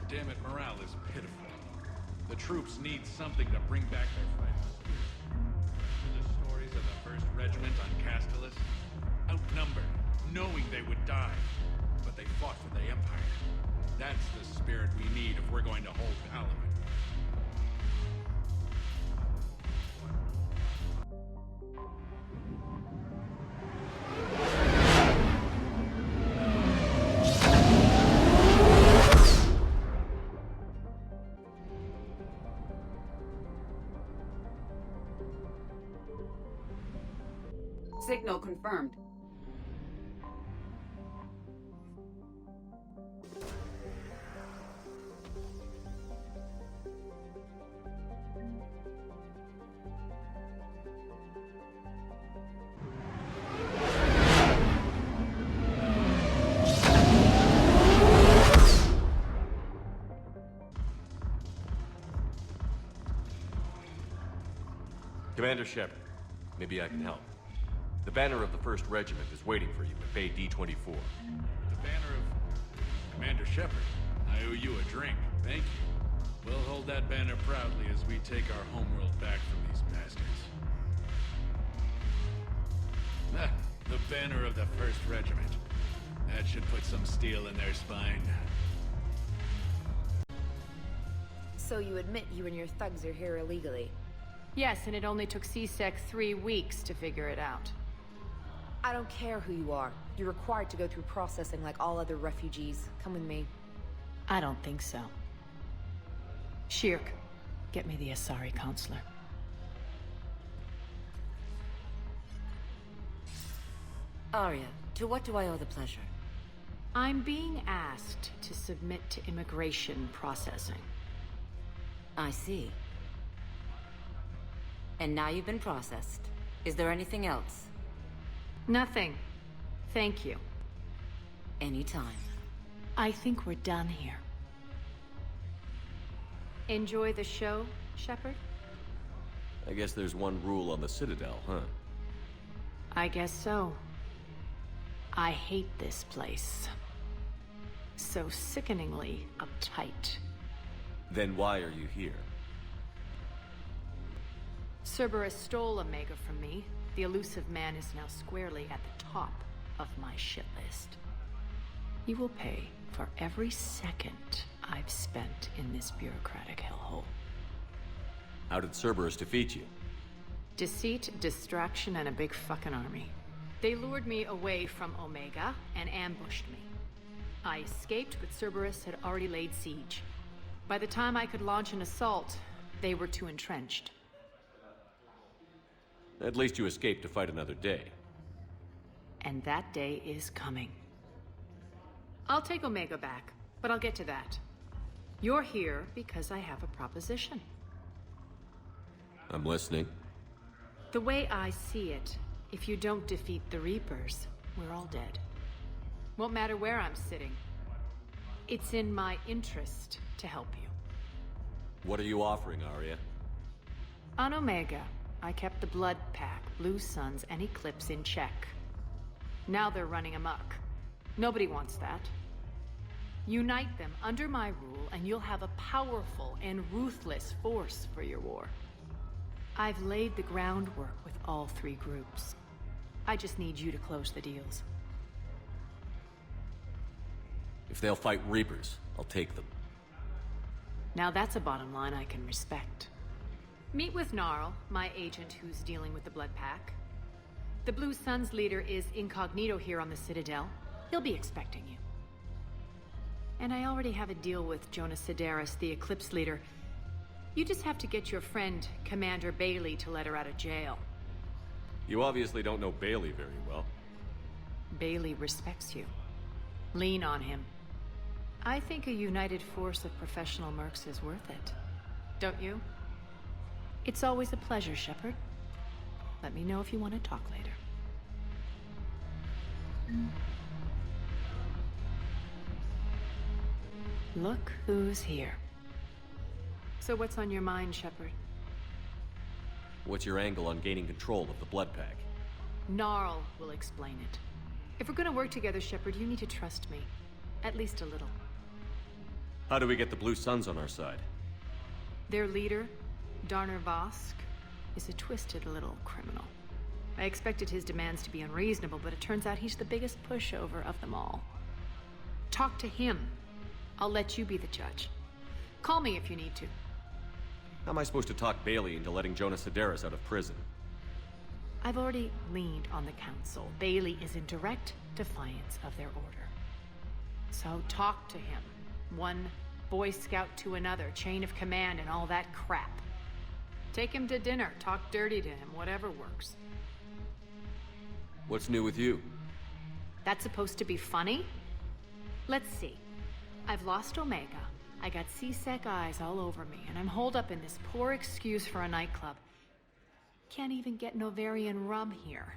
Damn it, morale is pitiful. The troops need something to bring back their fighting spirit. The stories of the 1st Regiment on Castellus, outnumbered, knowing they would die, but they fought for the Empire. That's the spirit we need if we're going to hold Palaven. Signal confirmed. Commander Shepard, maybe I can help. The banner of the 1st Regiment is waiting for you at Bay D-24. The banner of Commander Shepard. I owe you a drink. Thank you. We'll hold that banner proudly as we take our homeworld back from these bastards. Ah, the banner of the 1st Regiment. That should put some steel in their spine. So you admit you and your thugs are here illegally? Yes, and it only took CSEC 3 weeks to figure it out. I don't care who you are. You're required to go through processing like all other refugees. Come with me. I don't think so. Shirk, get me the Asari counselor. Aria, to what do I owe the pleasure? I'm being asked to submit to immigration processing. I see. And now you've been processed. Is there anything else? Nothing. Thank you. Anytime. I think we're done here. Enjoy the show, Shepard? I guess there's one rule on the Citadel, huh? I guess so. I hate this place. So sickeningly uptight. Then why are you here? Cerberus stole Omega from me. The elusive man is now squarely at the top of my shit list. He will pay for every second I've spent in this bureaucratic hellhole. How did Cerberus defeat you? Deceit, distraction, and a big fucking army. They lured me away from Omega and ambushed me. I escaped, but Cerberus had already laid siege. By the time I could launch an assault, they were too entrenched. At least you escaped to fight another day. And that day is coming. I'll take Omega back, but I'll get to that. You're here because I have a proposition. I'm listening. The way I see it, if you don't defeat the Reapers, we're all dead. Won't matter where I'm sitting. It's in my interest to help you. What are you offering, Aria? On Omega, I kept the Blood Pack, Blue Suns, and Eclipse in check. Now they're running amok. Nobody wants that. Unite them under my rule, and you'll have a powerful and ruthless force for your war. I've laid the groundwork with all 3 groups. I just need you to close the deals. If they'll fight Reapers, I'll take them. Now that's a bottom line I can respect. Meet with Gnarl, my agent who's dealing with the Blood Pack. The Blue Suns leader is incognito here on the Citadel. He'll be expecting you. And I already have a deal with Jonas Sidaris, the Eclipse leader. You just have to get your friend, Commander Bailey, to let her out of jail. You obviously don't know Bailey very well. Bailey respects you. Lean on him. I think a united force of professional mercs is worth it. Don't you? It's always a pleasure, Shepard. Let me know if you want to talk later. Look who's here. So what's on your mind, Shepard? What's your angle on gaining control of the Blood Pack? Gnarl will explain it. If we're gonna work together, Shepard, you need to trust me. At least a little. How do we get the Blue Suns on our side? Their leader, Darner Vosk, is a twisted little criminal. I expected his demands to be unreasonable, but it turns out he's the biggest pushover of them all. Talk to him. I'll let you be the judge. Call me if you need to. How am I supposed to talk Bailey into letting Jonas Sedaris out of prison? I've already leaned on the council. Bailey is in direct defiance of their order. So talk to him. One Boy Scout to another, chain of command and all that crap. Take him to dinner, talk dirty to him, whatever works. What's new with you? That's supposed to be funny? Let's see. I've lost Omega. I got C-Sec eyes all over me, and I'm holed up in this poor excuse for a nightclub. Can't even get Novarian rum here.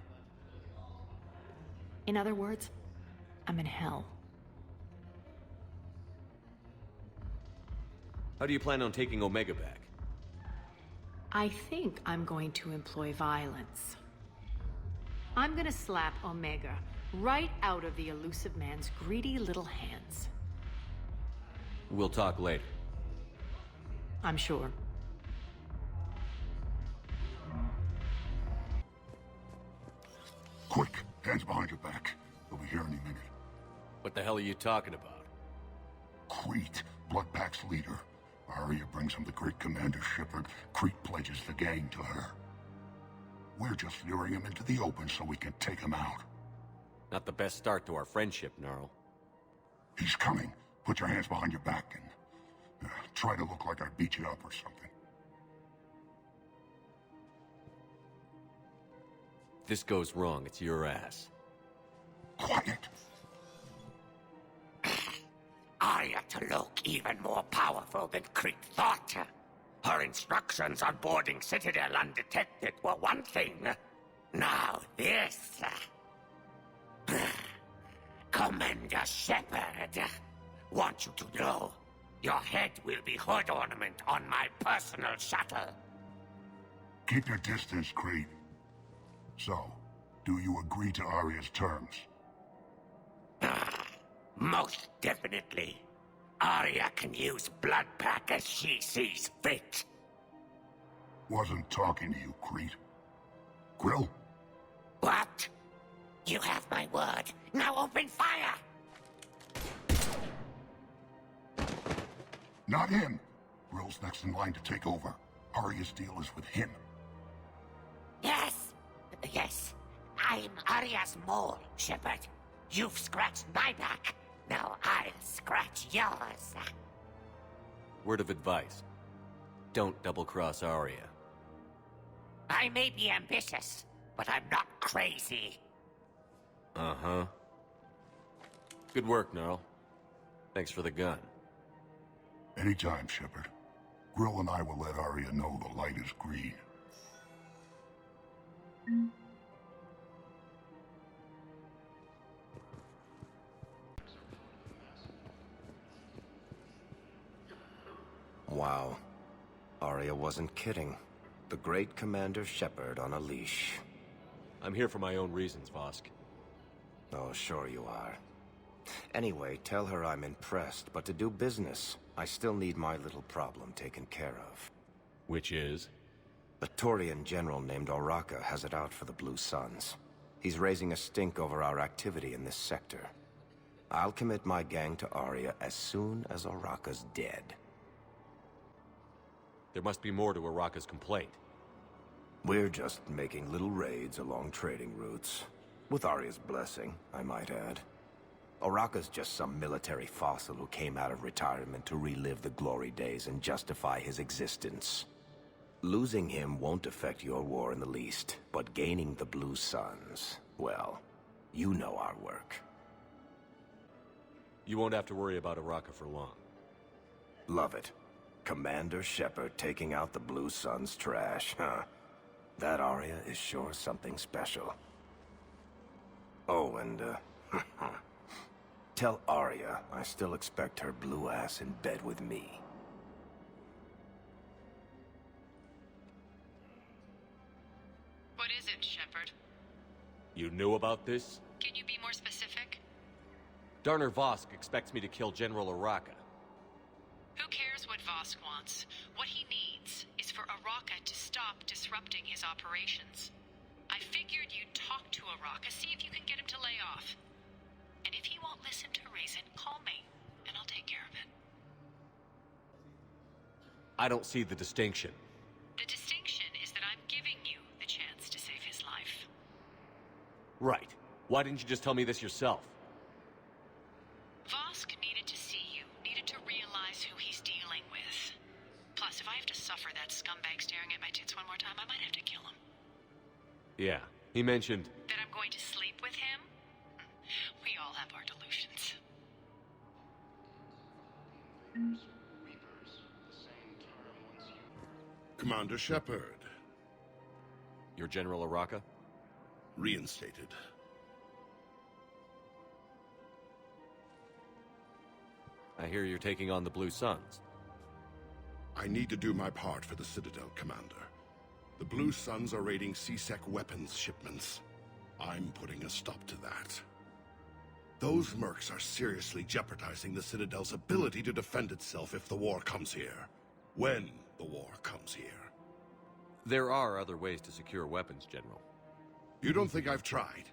In other words, I'm in hell. How do you plan on taking Omega back? I think I'm going to employ violence. I'm gonna slap Omega right out of the elusive man's greedy little hands. We'll talk later. I'm sure. Quick, hands behind your back. We'll be here any minute. What the hell are you talking about? Crete, Bloodpack's leader. Aria brings him the great Commander Shepard. Crete pledges the gang to her. We're just luring him into the open so we can take him out. Not the best start to our friendship, Gnarl. He's coming. Put your hands behind your back and try to look like I beat you up or something. If this goes wrong, it's your ass. Quiet. Aria to look even more powerful than Crete thought. Her instructions on boarding Citadel undetected were one thing. Now this. Commander Shepard, want you to know, your head will be hood ornament on my personal shuttle. Keep your distance, Crete. So, do you agree to Aria's terms? Most definitely. Aria can use Bloodpack as she sees fit. Wasn't talking to you, Crete. Grill? What? You have my word. Now open fire! Not him. Grill's next in line to take over. Aria's deal is with him. Yes. I'm Aria's mole, Shepard. You've scratched my back. Now I'll scratch yours. Word of advice. Don't double-cross Aria. I may be ambitious, but I'm not crazy. Uh-huh. Good work, Gnarl. Thanks for the gun. Anytime, Shepard. Grill and I will let Aria know the light is green. Wow. Aria wasn't kidding. The great Commander Shepard on a leash. I'm here for my own reasons, Vosk. Oh, sure you are. Anyway, tell her I'm impressed, but to do business, I still need my little problem taken care of. Which is? A Turian general named Oraka has it out for the Blue Suns. He's raising a stink over our activity in this sector. I'll commit my gang to Aria as soon as Oraka's dead. There must be more to Oraka's complaint. We're just making little raids along trading routes. With Aria's blessing, I might add. Oraka's just some military fossil who came out of retirement to relive the glory days and justify his existence. Losing him won't affect your war in the least, but gaining the Blue Suns, well, you know our work. You won't have to worry about Oraka for long. Love it. Commander Shepard taking out the Blue Suns trash, huh? That Aria is sure something special. Oh, and, tell Aria I still expect her blue ass in bed with me. What is it, Shepard? You knew about this? Can you be more specific? Darner Vosk expects me to kill General Oraka. what Vosk wants. What he needs is for Araka to stop disrupting his operations. I figured you'd talk to Araka, see if you can get him to lay off. And if he won't listen to reason, call me, and I'll take care of it. I don't see the distinction. The distinction is that I'm giving you the chance to save his life. Right. Why didn't you just tell me this yourself? Vosk needed to see you, needed to realize who he's dealing with. Plus, if I have to suffer that scumbag staring at my tits one more time, I might have to kill him. Yeah, he mentioned... That I'm going to sleep with him? We all have our delusions. Commander Shepard. Your General Araka? Reinstated. I hear you're taking on the Blue Suns. I need to do my part for the Citadel, Commander. The Blue Suns are raiding CSEC weapons shipments. I'm putting a stop to that. Those mercs are seriously jeopardizing the Citadel's ability to defend itself if the war comes here. When the war comes here. There are other ways to secure weapons, General. You don't think I've tried?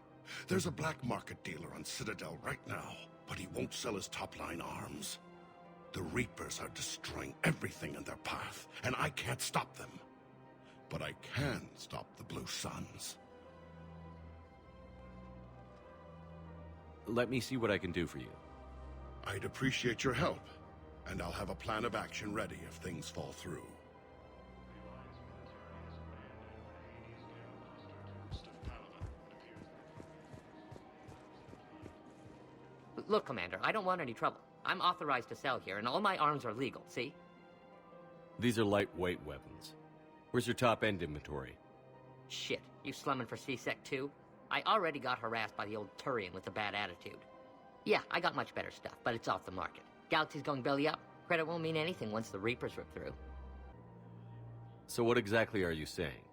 There's a black market dealer on Citadel right now, but he won't sell his top-line arms. The Reapers are destroying everything in their path, and I can't stop them. But I can stop the Blue Suns. Let me see what I can do for you. I'd appreciate your help, and I'll have a plan of action ready if things fall through. Look, Commander, I don't want any trouble. I'm authorized to sell here, and all my arms are legal, see? These are lightweight weapons. Where's your top-end inventory? Shit, you slumming for CSEC too? I already got harassed by the old Turian with a bad attitude. Yeah, I got much better stuff, but it's off the market. Galaxy's going belly up. Credit won't mean anything once the Reapers rip through. So what exactly are you saying?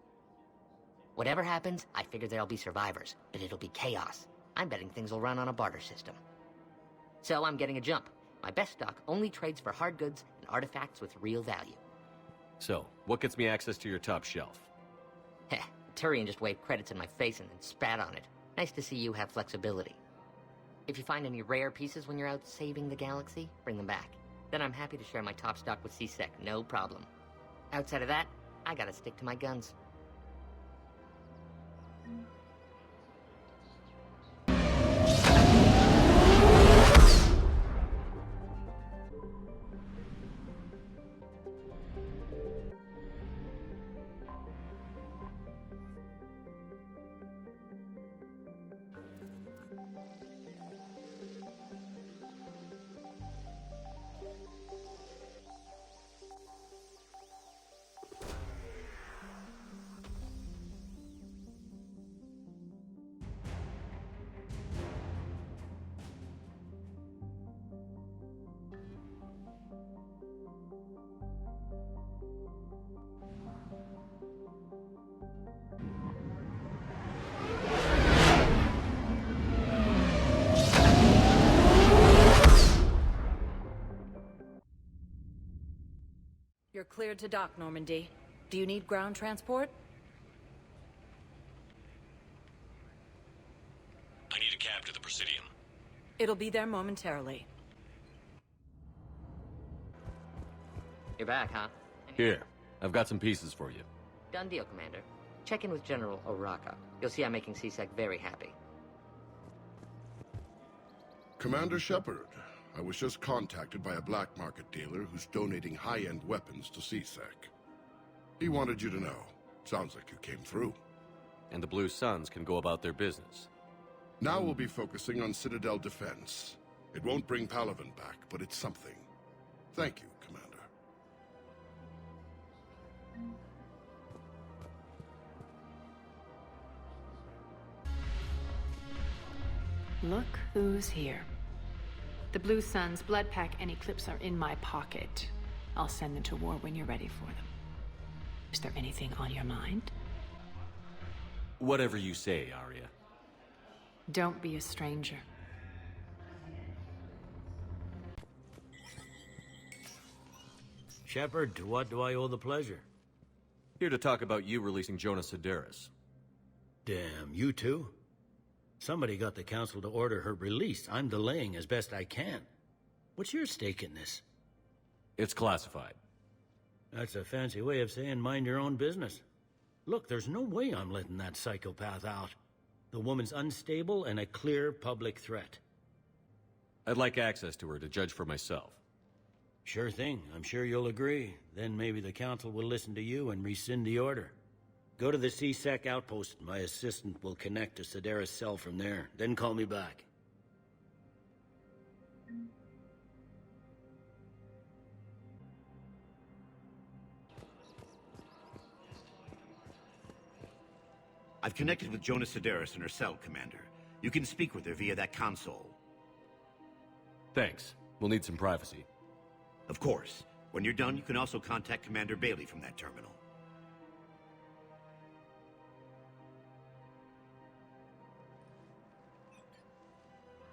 Whatever happens, I figure there'll be survivors, but it'll be chaos. I'm betting things will run on a barter system. So I'm getting a jump. My best stock only trades for hard goods and artifacts with real value. So, what gets me access to your top shelf? Heh, Turian just waved credits in my face and then spat on it. Nice to see you have flexibility. If you find any rare pieces when you're out saving the galaxy, bring them back. Then I'm happy to share my top stock with CSEC, no problem. Outside of that, I gotta stick to my guns. You're cleared to dock, Normandy. Do you need ground transport? I need a cab to the Presidium. It'll be there momentarily. You're back, huh? Here, I've got some pieces for you. Done deal, Commander. Check in with General Araka. You'll see I'm making CSEC very happy. Commander Shepard, I was just contacted by a black market dealer who's donating high-end weapons to CSEC. He wanted you to know. Sounds like you came through. And the Blue Suns can go about their business. Now we'll be focusing on Citadel defense. It won't bring Palaven back, but it's something. Thank you, Commander. Look who's here. The Blue Suns, Blood Pack, and Eclipse are in my pocket. I'll send them to war when you're ready for them. Is there anything on your mind? Whatever you say, Aria. Don't be a stranger. Shepard, to what do I owe the pleasure? Here to talk about you releasing Jonas Sideris. Damn, you too? Somebody got the Council to order her release. I'm delaying as best I can. What's your stake in this? It's classified. That's a fancy way of saying mind your own business. Look, there's no way I'm letting that psychopath out. The woman's unstable and a clear public threat. I'd like access to her to judge for myself. Sure thing. I'm sure you'll agree. Then maybe the Council will listen to you and rescind the order. Go to the C-Sec outpost. My assistant will connect to Sideris' cell from there. Then call me back. I've connected with Jonas Sideris and her cell, Commander. You can speak with her via that console. Thanks. We'll need some privacy. Of course. When you're done, you can also contact Commander Bailey from that terminal.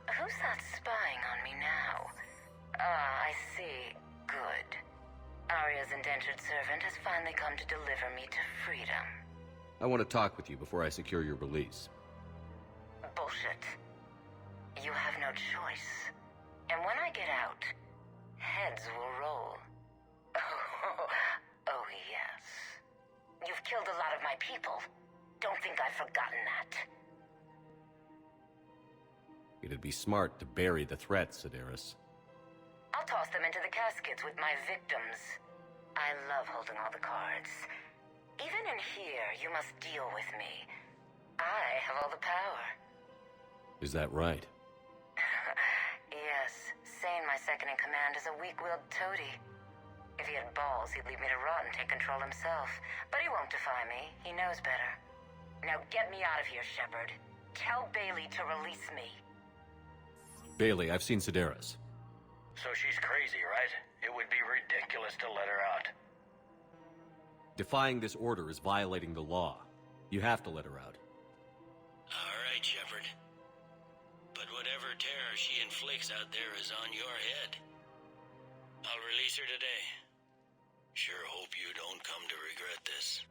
Who's that spying on me now? Ah, I see. Good. Aria's indentured servant has finally come to deliver me to freedom. I want to talk with you before I secure your release. Bullshit. You have no choice. And when I get out, heads will roll. Oh, yes. You've killed a lot of my people. Don't think I've forgotten that. It'd be smart to bury the threat, Sideris. I'll toss them into the caskets with my victims. I love holding all the cards. Even in here, you must deal with me. I have all the power. Is that right? Yes. Sane, my second-in-command, is a weak-willed toady. If he had balls, he'd leave me to rot and take control himself. But he won't defy me. He knows better. Now get me out of here, Shepard. Tell Bailey to release me. Bailey, I've seen Sideris. So she's crazy, right? It would be ridiculous to let her out. Defying this order is violating the law. You have to let her out. All right, Shepard. But whatever terror she inflicts out there is on your head. I'll release her today. Sure hope you don't come to regret this.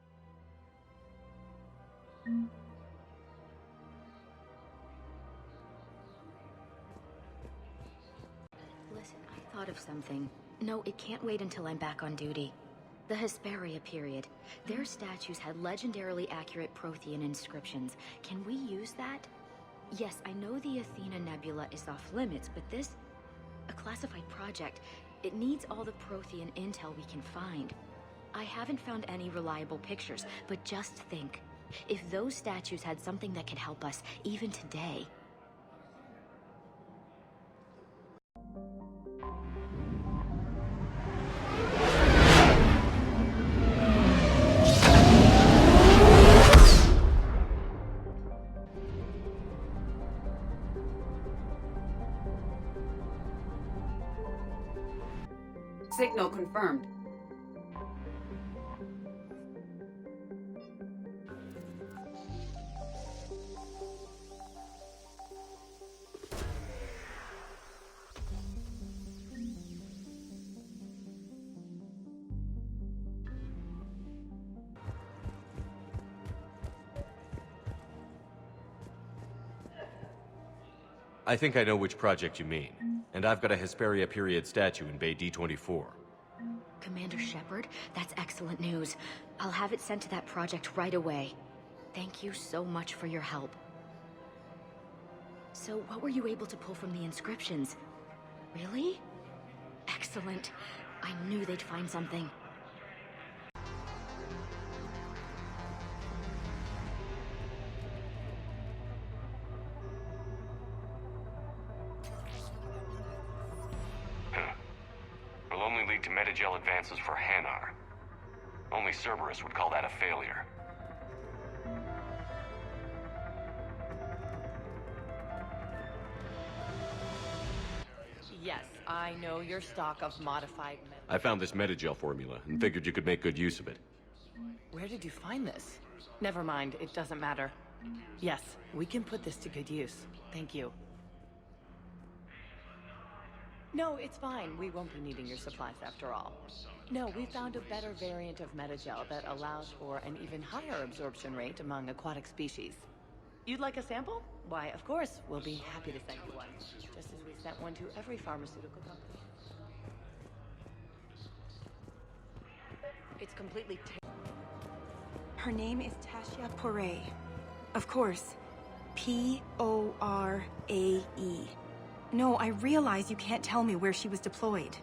Listen, I thought of something. No, it can't wait until I'm back on duty. The Hesperia-Period. Their statues had legendarily accurate Prothean inscriptions. Can we use that? Yes, I know the Athena Nebula is off limits, but this... a classified project. It needs all the Prothean intel we can find. I haven't found any reliable pictures, but just think. If those statues had something that could help us, even today... Signal confirmed. I think I know which project you mean. And I've got a Hesperia-Period statue in Bay D24. Commander Shepard, that's excellent news. I'll have it sent to that project right away. Thank you so much for your help. So, what were you able to pull from the inscriptions? Really? Excellent. I knew they'd find something. Will only lead to Medi-Gel advances for Hanar. Only Cerberus would call that a failure. Yes, I know your stock of modified I found this Medi-Gel formula and figured you could make good use of it. Where did you find this? Never mind, it doesn't matter. Yes, we can put this to good use. Thank you. No, it's fine. We won't be needing your supplies after all. No, we found a better variant of Medi-Gel that allows for an even higher absorption rate among aquatic species. You'd like a sample? Why, of course, we'll be happy to send you one. Just as we sent one to every pharmaceutical company. It's completely Her name is Hesperia-Period. Of course. P-O-R-A-E. No, I realize you can't tell me where she was deployed.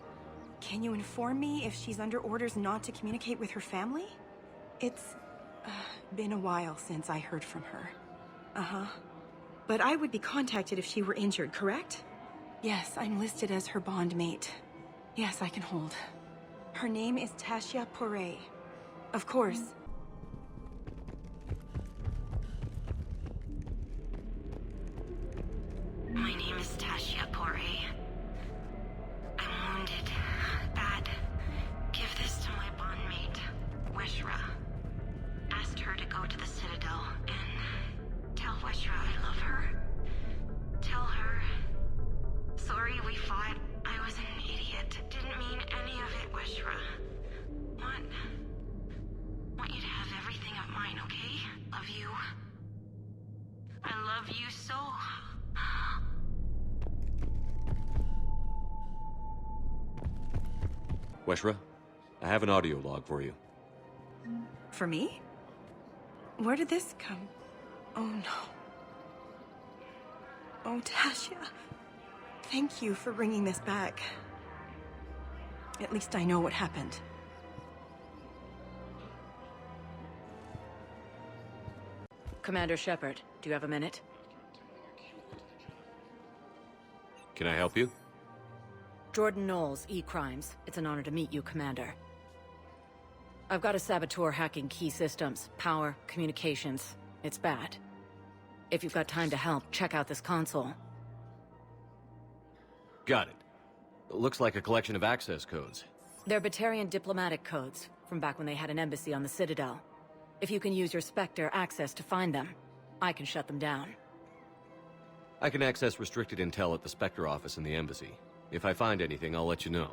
Can you inform me if she's under orders not to communicate with her family? It's been a while since I heard from her. Uh-huh. But I would be contacted if she were injured, correct? Yes, I'm listed as her bond mate. Yes, I can hold. Her name is Hesperia-Period. Of course. My name is Hesperia-Period. I'm wounded. Bad. Give this to my bondmate, Weshra. Asked her to go to the Citadel and tell Weshra I love her. Tell her. Sorry we fought. I was an idiot. Didn't mean any of it, Weshra. Want you to have everything of mine, okay? Love you. I love you so. Weshra, I have an audio log for you. For me? Where did this come? Oh no. Oh, Tasha. Thank you for bringing this back. At least I know what happened. Commander Shepard, do you have a minute? Can I help you? Jordan Knowles, E-Crimes. It's an honor to meet you, Commander. I've got a saboteur hacking key systems, power, communications. It's bad. If you've got time to help, check out this console. Got it. Looks like a collection of access codes. They're Batarian diplomatic codes, from back when they had an embassy on the Citadel. If you can use your Spectre access to find them, I can shut them down. I can access restricted intel at the Spectre office in the embassy. If I find anything, I'll let you know.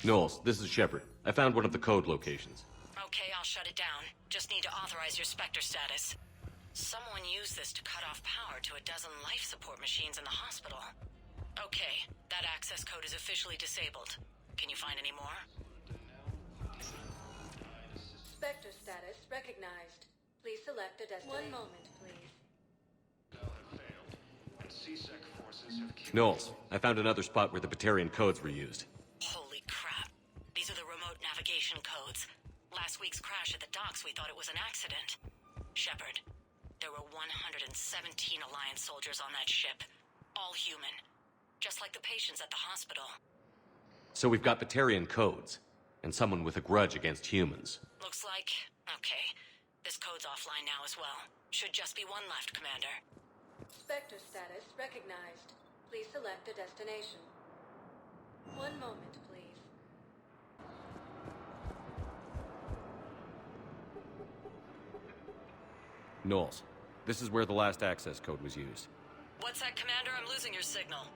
Knowles, this is Shepard. I found one of the code locations. Okay, I'll shut it down. Just need to authorize your Spectre status. Someone used this to cut off power to a dozen life support machines in the hospital. Okay, that access code is officially disabled. Can you find any more? Spectre status recognized. Please select a destination. 1 moment, please. Knowles, I found another spot where the Batarian codes were used. Holy crap. These are the remote navigation codes. Last week's crash at the docks, we thought it was an accident. Shepard, there were 117 Alliance soldiers on that ship. All human. Just like the patients at the hospital. So we've got Batarian codes, and someone with a grudge against humans. Looks like... okay. This code's offline now as well. Should just be one left, Commander. Spectre status recognized. Please select a destination. 1 moment, please. Knowles, this is where the last access code was used. What's that, Commander? I'm losing your signal.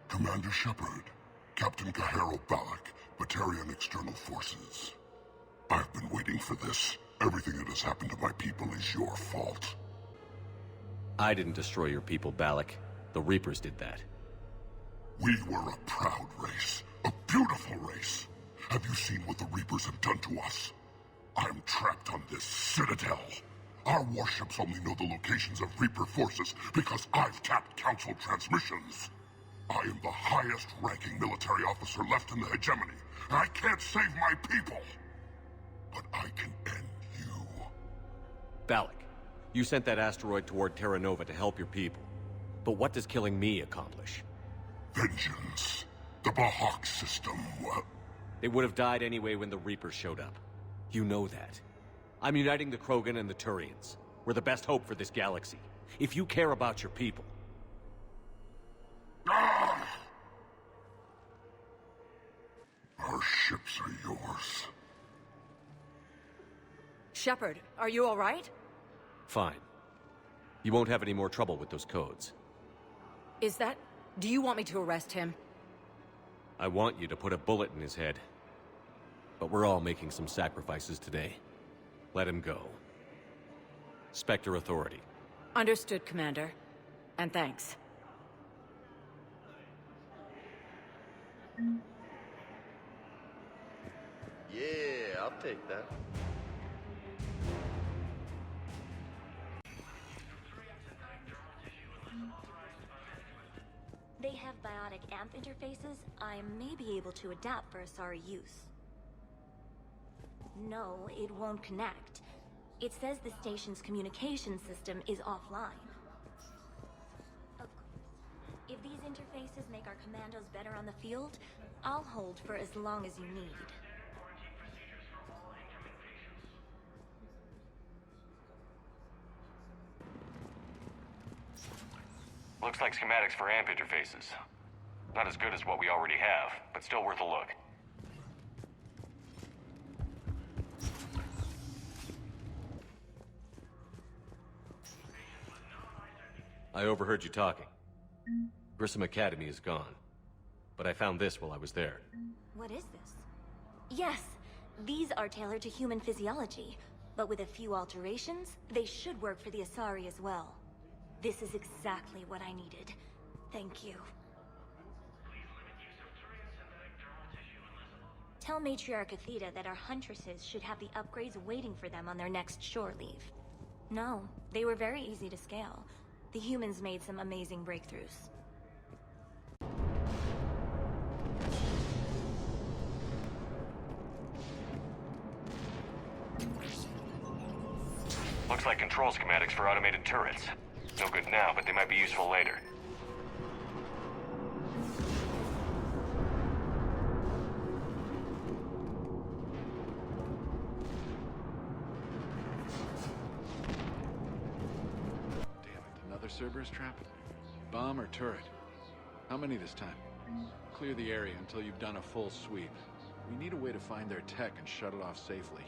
Commander Shepard, Captain Kahero Balak, Batarian External Forces. I've been waiting for this. Everything that has happened to my people is your fault. I didn't destroy your people, Balak. The Reapers did that. We were a proud race. A beautiful race. Have you seen what the Reapers have done to us? I'm trapped on this Citadel. Our warships only know the locations of Reaper forces because I've tapped Council transmissions. I am the highest-ranking military officer left in the hegemony, and I can't save my people. But I can end you. Balak, You sent that asteroid toward Terra Nova to help your people. But what does killing me accomplish? Vengeance. The Bahak system, They would have died anyway when the Reapers showed up. You know that. I'm uniting the Krogan and the Turians. We're the best hope for this galaxy. If you care about your people... Our ships are yours. Shepard, are you all right? Fine. You won't have any more trouble with those codes. Is that... Do you want me to arrest him? I want you to put a bullet in his head. But we're all making some sacrifices today. Let him go. Spectre Authority. Understood, Commander. And thanks. Yeah, I'll take that. They have biotic amp interfaces I may be able to adapt for Asari use. No, it won't connect. It says the station's communication system is offline. Of course, if these interfaces make our commandos better on the field, I'll hold for as long as you need. Looks like schematics for amp interfaces. Not as good as what we already have, but still worth a look. I overheard you talking. Grissom Academy is gone. But I found this while I was there. What is this? Yes, these are tailored to human physiology, but with a few alterations, they should work for the Asari as well. This is exactly what I needed. Thank you. Tell Matriarch Athena that our huntresses should have the upgrades waiting for them on their next shore leave. No, they were very easy to scale. The humans made some amazing breakthroughs. Looks like control schematics for automated turrets. No good now, but they might be useful later. Another Cerberus trap? Bomb or turret? How many this time? Clear the area until you've done a full sweep. We need a way to find their tech and shut it off safely.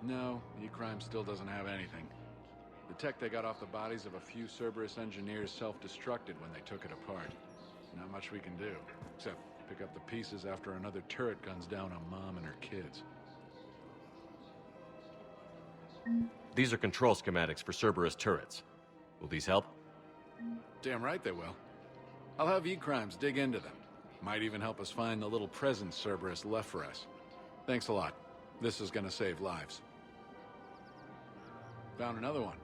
No, E-Crime still doesn't have anything. The tech they got off the bodies of a few Cerberus engineers self-destructed when they took it apart. Not much we can do, except pick up the pieces after another turret guns down on Mom and her kids. These are control schematics for Cerberus turrets. Will these help? Damn right they will. I'll have E-Crimes dig into them. Might even help us find the little presents Cerberus left for us. Thanks a lot. This is gonna save lives. Found another one.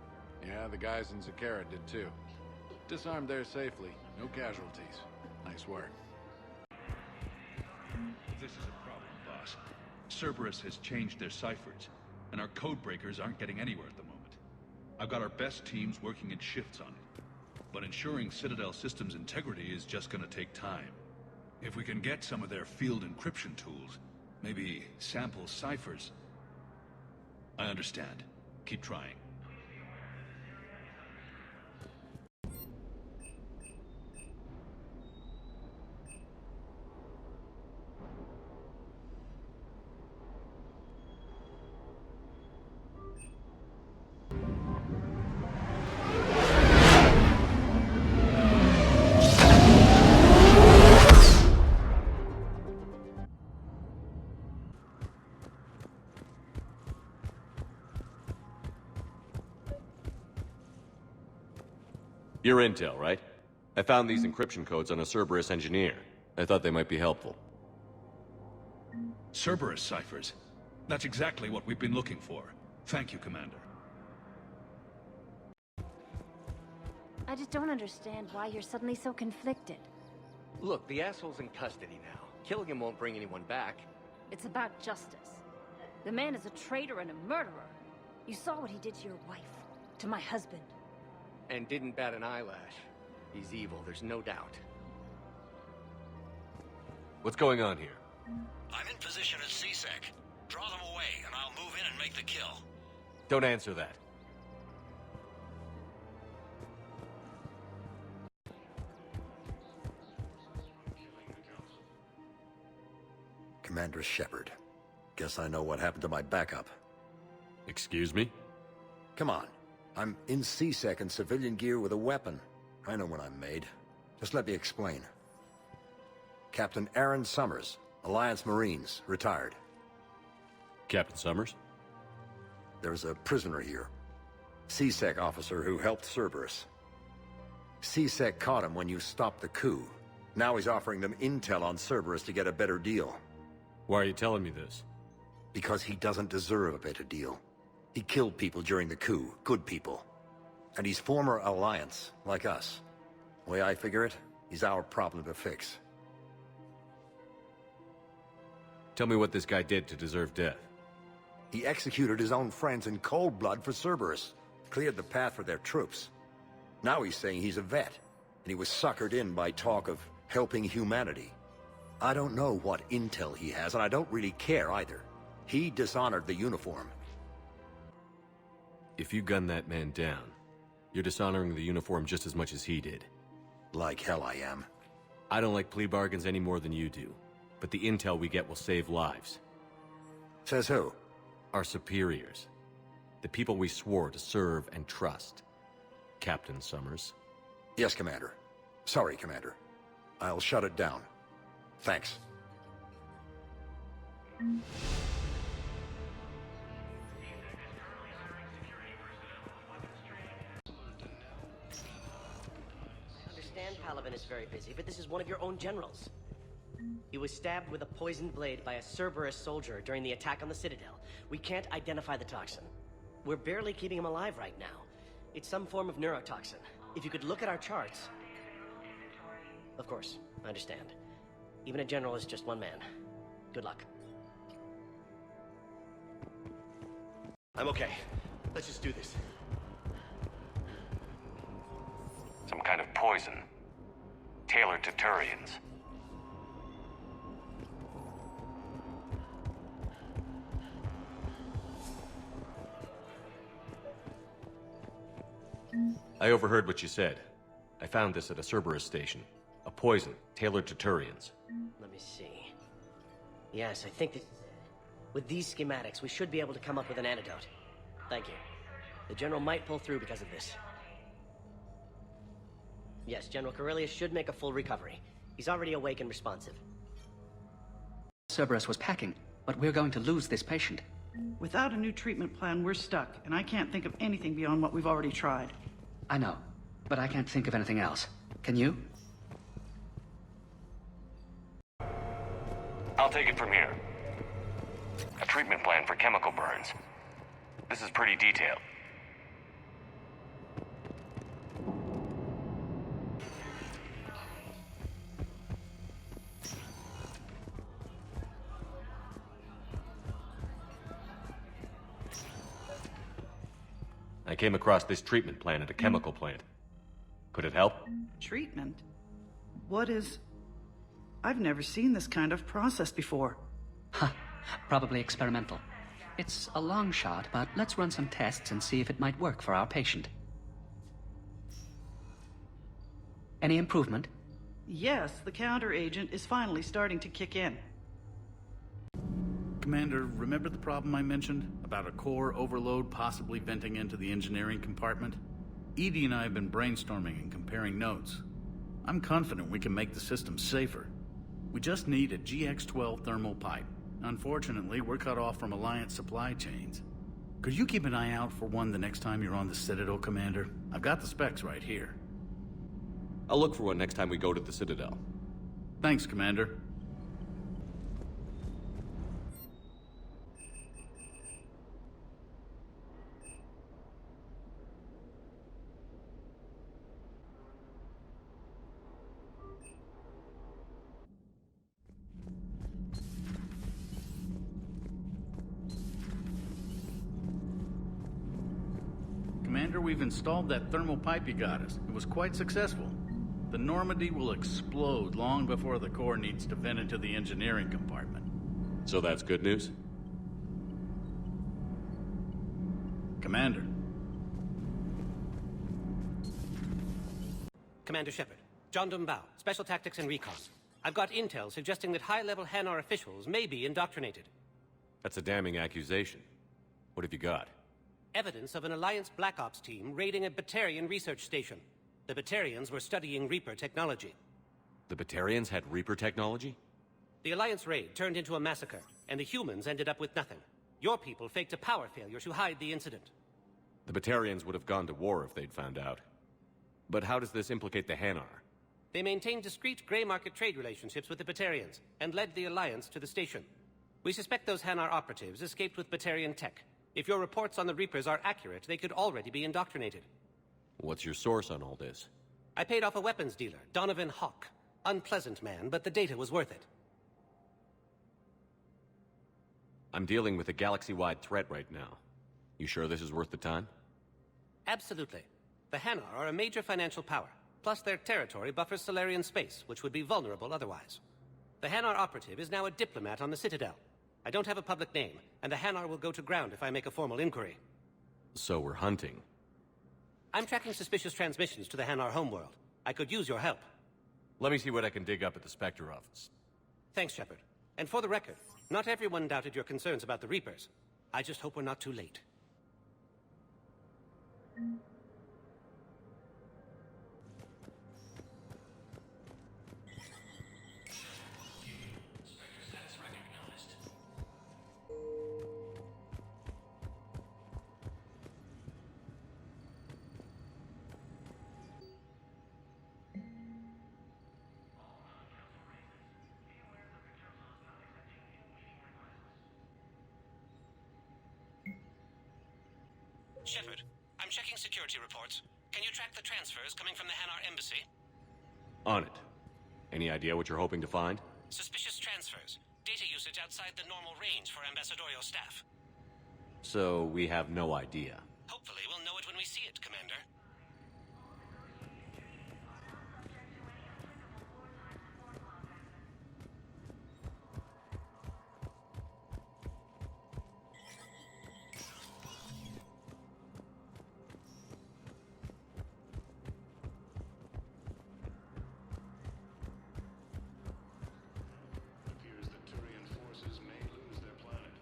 Yeah, the guys in Zakara did too. Disarmed there safely. No casualties. Nice work. This is a problem, boss. Cerberus has changed their ciphers, and our codebreakers aren't getting anywhere at the moment. I've got our best teams working in shifts on it, but ensuring Citadel systems integrity is just gonna take time. If we can get some of their field encryption tools, maybe sample ciphers. I understand. Keep trying. Your intel, right? I found these encryption codes on a Cerberus engineer. I thought they might be helpful. Cerberus ciphers. That's exactly what we've been looking for. Thank you, Commander. I just don't understand why you're suddenly so conflicted. Look, the asshole's in custody now. Killing him won't bring anyone back. It's about justice. The man is a traitor and a murderer. You saw what he did to your wife. to my husband. And didn't bat an eyelash. He's evil, there's no doubt. What's going on here? I'm in position at CSEC. Draw them away, and I'll move in and make the kill. Don't answer that. Commander Shepard. Guess I know what happened to my backup. Excuse me? Come on. I'm in CSEC in civilian gear with a weapon. I know what I'm made. Just let me explain. Captain Aaron Summers, Alliance Marines, retired. Captain Summers? There's a prisoner here. CSEC officer who helped Cerberus. CSEC caught him when you stopped the coup. Now he's offering them intel on Cerberus to get a better deal. Why are you telling me this? Because he doesn't deserve a better deal. He killed people during the coup, good people. And he's former Alliance, like us. The way I figure it, he's our problem to fix. Tell me what this guy did to deserve death. He executed his own friends in cold blood for Cerberus. Cleared the path for their troops. Now he's saying he's a vet, and he was suckered in by talk of helping humanity. I don't know what intel he has, and I don't really care either. He dishonored the uniform. If you gun that man down, you're dishonoring the uniform just as much as he did. Like hell I am. I don't like plea bargains any more than you do, but the intel we get will save lives. Says who? Our superiors. The people we swore to serve and trust. Captain Summers. Yes, Commander. Sorry, Commander. I'll shut it down. Thanks. Understand Palaven is very busy, but this is one of your own generals. He was stabbed with a poisoned blade by a Cerberus soldier during the attack on the Citadel. We can't identify the toxin. We're barely keeping him alive right now. It's some form of neurotoxin. If you could look at our charts... Of course, I understand. Even a general is just one man. Good luck. I'm okay. Let's just do this. Some kind of poison. Tailored to Turians. I overheard what you said. I found this at a Cerberus station. A poison, tailored to Turians. Let me see. Yes, I think that... With these schematics, we should be able to come up with an antidote. Thank you. The General might pull through because of this. Yes, General Corellius should make a full recovery. He's already awake and responsive. Cerberus was packing, but we're going to lose this patient. Without a new treatment plan, we're stuck, and I can't think of anything beyond what we've already tried. I know, but I can't think of anything else. Can you? I'll take it from here. A treatment plan for chemical burns. This is pretty detailed. I came across this treatment plan at a chemical plant. Could it help? Treatment? What is... I've never seen this kind of process before. Probably experimental. It's a long shot, but let's run some tests and see if it might work for our patient. Any improvement? Yes, the counter-agent is finally starting to kick in. Commander, remember the problem I mentioned? About a core overload possibly venting into the engineering compartment? Edie and I have been brainstorming and comparing notes. I'm confident we can make the system safer. We just need a GX-12 thermal pipe. Unfortunately, we're cut off from Alliance supply chains. Could you keep an eye out for one the next time you're on the Citadel, Commander? I've got the specs right here. I'll look for one next time we go to the Citadel. Thanks, Commander. Commander, we've installed that thermal pipe you got us. It was quite successful. The Normandy will explode long before the core needs to vent into the engineering compartment. So that's good news? Commander. Commander Shepard. John Dumbao, Special Tactics and Recon. I've got intel suggesting that high-level Hanar officials may be indoctrinated. That's a damning accusation. What have you got? Evidence of an Alliance Black Ops team raiding a Batarian research station. The Batarians were studying Reaper technology. The Batarians had Reaper technology? The Alliance raid turned into a massacre, and the humans ended up with nothing. Your people faked a power failure to hide the incident. The Batarians would have gone to war if they'd found out. But how does this implicate the Hanar? They maintained discreet gray market trade relationships with the Batarians, and led the Alliance to the station. We suspect those Hanar operatives escaped with Batarian tech. If your reports on the Reapers are accurate, they could already be indoctrinated. What's your source on all this? I paid off a weapons dealer, Donovan Hawk. Unpleasant man, but the data was worth it. I'm dealing with a galaxy-wide threat right now. You sure this is worth the time? Absolutely. The Hanar are a major financial power, plus their territory buffers Solarian space, which would be vulnerable otherwise. The Hanar operative is now a diplomat on the Citadel. I don't have a public name, and the Hanar will go to ground if I make a formal inquiry. So we're hunting. I'm tracking suspicious transmissions to the Hanar homeworld. I could use your help. Let me see what I can dig up at the Spectre office. Thanks, Shepard. And for the record, not everyone doubted your concerns about the Reapers. I just hope we're not too late. Shepard, I'm checking security reports. Can you track the transfers coming from the Hanar embassy? On it. Any idea what you're hoping to find? Suspicious transfers. Data usage outside the normal range for ambassadorial staff. So we have no idea. Hopefully we'll know it when we see it, Commander. Appears that Turian forces may lose their planet.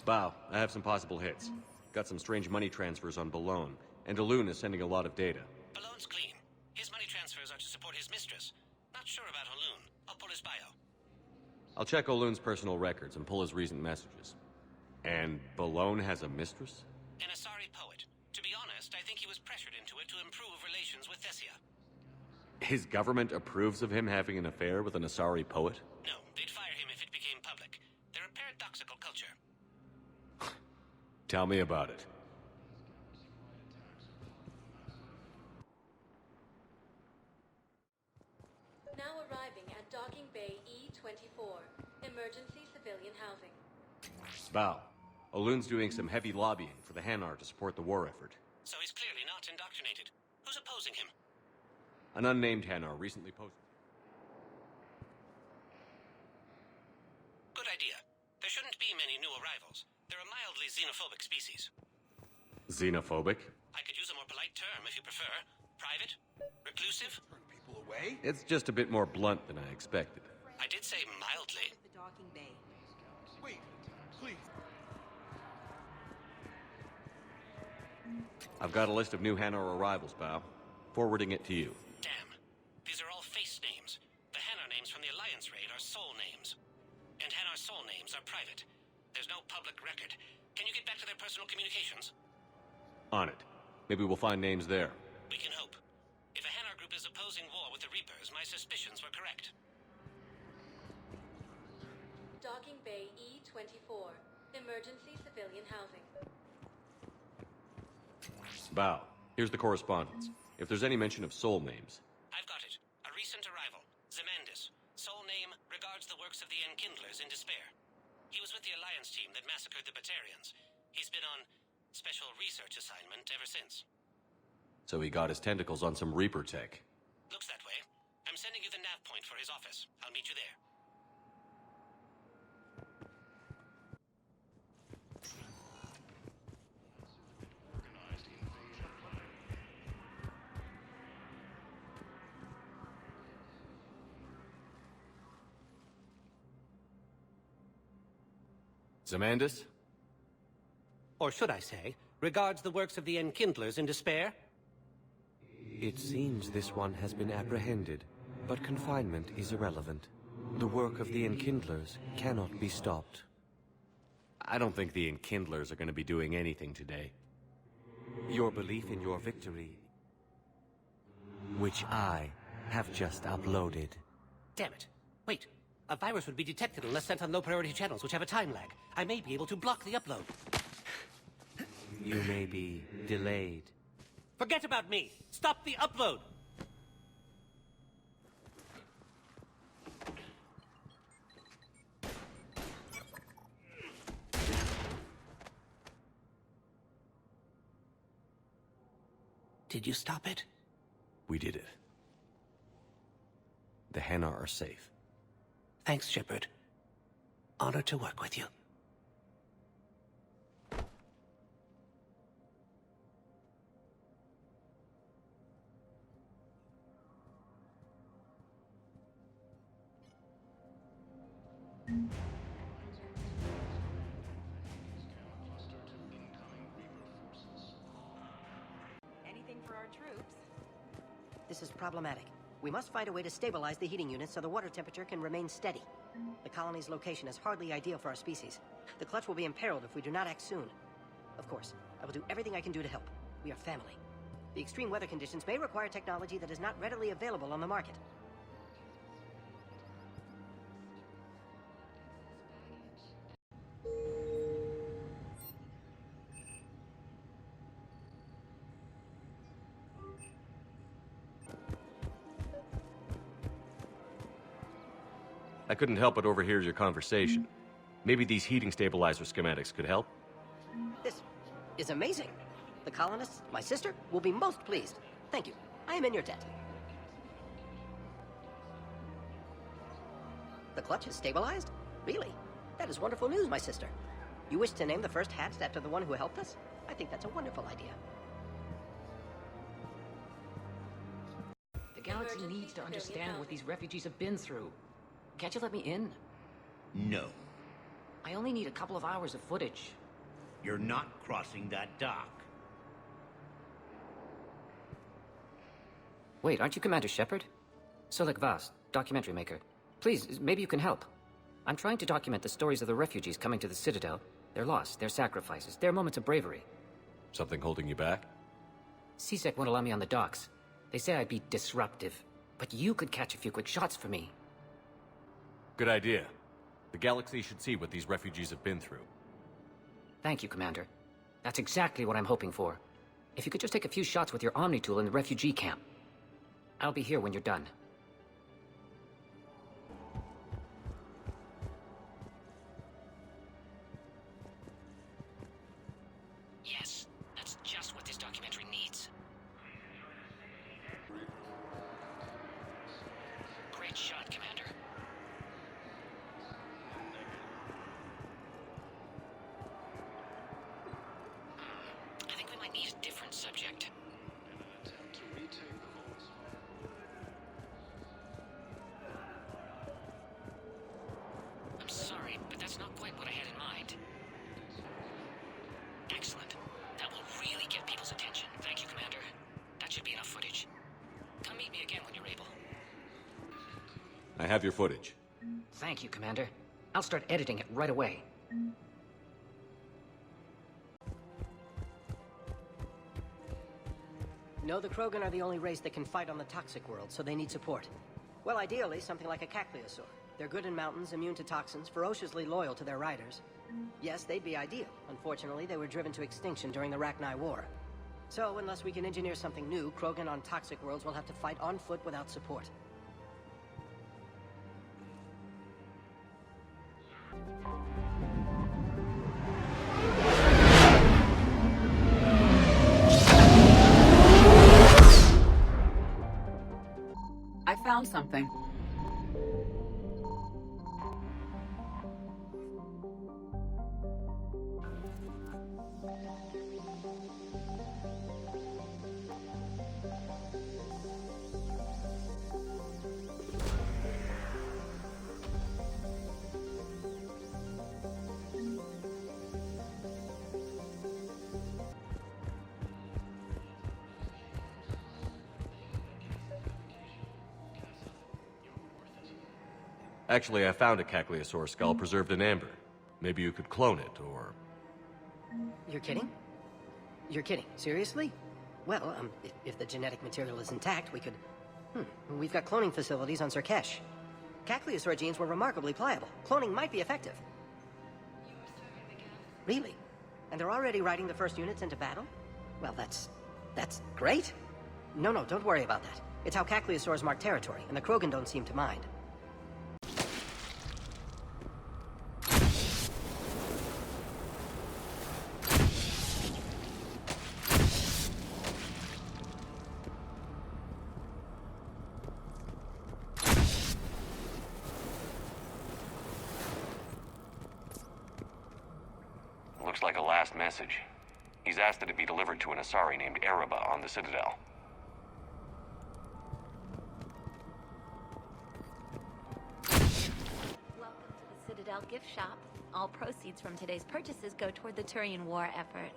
Bow, I have some possible hits. Got some strange money transfers on Balone, and Daloon is sending a lot of data. Balone's clean. His money transfers are to support his mistress. Not sure about Haloon. I'll pull his bio. I'll check Oloon's personal records and pull his recent messages. And Balone has a mistress? An Asari poet. To be honest, I think he was pressured into it to improve relations with Thessia. His government approves of him having an affair with an Asari poet? No, they'd fire him if it became public. They're a paradoxical culture. Tell me about it. Now arriving at Docking Bay E-24. Emergency civilian housing. Bow, Oloon's doing some heavy lobbying for the Hanar to support the war effort. So he's clearly not indoctrinated. Who's opposing him? An unnamed Hanar recently posted. Good idea. There shouldn't be many new arrivals. They're a mildly xenophobic species. Xenophobic? I could use a more polite term if you prefer. Private? Reclusive? Turn people away? It's just a bit more blunt than I expected. I did say mildly. The docking bay. Wait, please. I've got a list of new Hanar arrivals, Bow. Forwarding it to you. Damn. These are all face names. The Hanar names from the Alliance raid are soul names. And Hanar soul names are private. There's no public record. Can you get back to their personal communications? On it. Maybe we'll find names there. We can hope. If a Hanar group is opposing war with the Reapers, my suspicions were correct. Docking Bay E-24. Emergency civilian housing. Bow, here's the correspondence. If there's any mention of soul names. I've got it. A recent arrival. Zemandis. Soul name regards the works of the Enkindlers in despair. He was Batarians. He's been on special research assignment ever since. So he got his tentacles on some Reaper tech. Looks that way. I'm sending you the nav point for his office. I'll meet you there. Zamandus? Or should I say, regards the works of the Enkindlers in despair? It seems this one has been apprehended, but confinement is irrelevant. The work of the Enkindlers cannot be stopped. I don't think the Enkindlers are going to be doing anything today. Your belief in your victory, which I have just uploaded. Damn it. Wait. A virus would be detected unless sent on low-priority channels, which have a time lag. I may be able to block the upload. You may be delayed. Forget about me! Stop the upload! Did you stop it? We did it. The Hanar are safe. Thanks, Shepard. Honored to work with you. Anything for our troops? This is problematic. We must find a way to stabilize the heating unit so the water temperature can remain steady. The colony's location is hardly ideal for our species. The clutch will be imperiled if we do not act soon. Of course, I will do everything I can do to help. We are family. The extreme weather conditions may require technology that is not readily available on the market. I couldn't help but overhear your conversation. Maybe these heating stabilizer schematics could help? This is amazing. The colonists, my sister, will be most pleased. Thank you. I am in your debt. The clutch is stabilized? Really? That is wonderful news, my sister. You wish to name the first hatch after the one who helped us? I think that's a wonderful idea. The galaxy needs to understand what these refugees have been through. Can't you let me in? No. I only need a couple of hours of footage. You're not crossing that dock. Wait, aren't you Commander Shepard? Solik Vast, documentary maker. Please, maybe you can help. I'm trying to document the stories of the refugees coming to the Citadel. Their loss, their sacrifices, their moments of bravery. Something holding you back? CSEC won't allow me on the docks. They say I'd be disruptive. But you could catch a few quick shots for me. Good idea. The galaxy should see what these refugees have been through. Thank you, Commander. That's exactly what I'm hoping for. If you could just take a few shots with your Omni tool in the refugee camp. I'll be here when you're done. Yes, that's just what this documentary needs. Great shot, Commander. I think we might need a different subject. I'm sorry, but that's not quite what I had in mind. Excellent. That will really get people's attention. Thank you, Commander. That should be enough footage. Come meet me again when you're able. I have your footage. Thank you, Commander. I'll start editing it right away. No, the Krogan are the only race that can fight on the toxic world, so they need support. Well, ideally, something like a Kaklisaur. They're good in mountains, immune to toxins, ferociously loyal to their riders. Yes, they'd be ideal. Unfortunately, they were driven to extinction during the Rachni War. So, unless we can engineer something new, Krogan on toxic worlds will have to fight on foot without support. found something. Actually, I found a Kaklisaur skull preserved in amber. Maybe you could clone it, or... You're kidding? You're kidding. Seriously? Well, if the genetic material is intact, we could... We've got cloning facilities on Surkesh. Kaklisaur genes were remarkably pliable. Cloning might be effective. Really? And they're already riding the first units into battle? Well, that's great. No, don't worry about that. It's how Kaklisaurs mark territory, and the Krogan don't seem to mind. Looks like a last message. He's asked that it be delivered to an Asari named Aria on the Citadel. Welcome to the Citadel gift shop. All proceeds from today's purchases go toward the Turian war effort.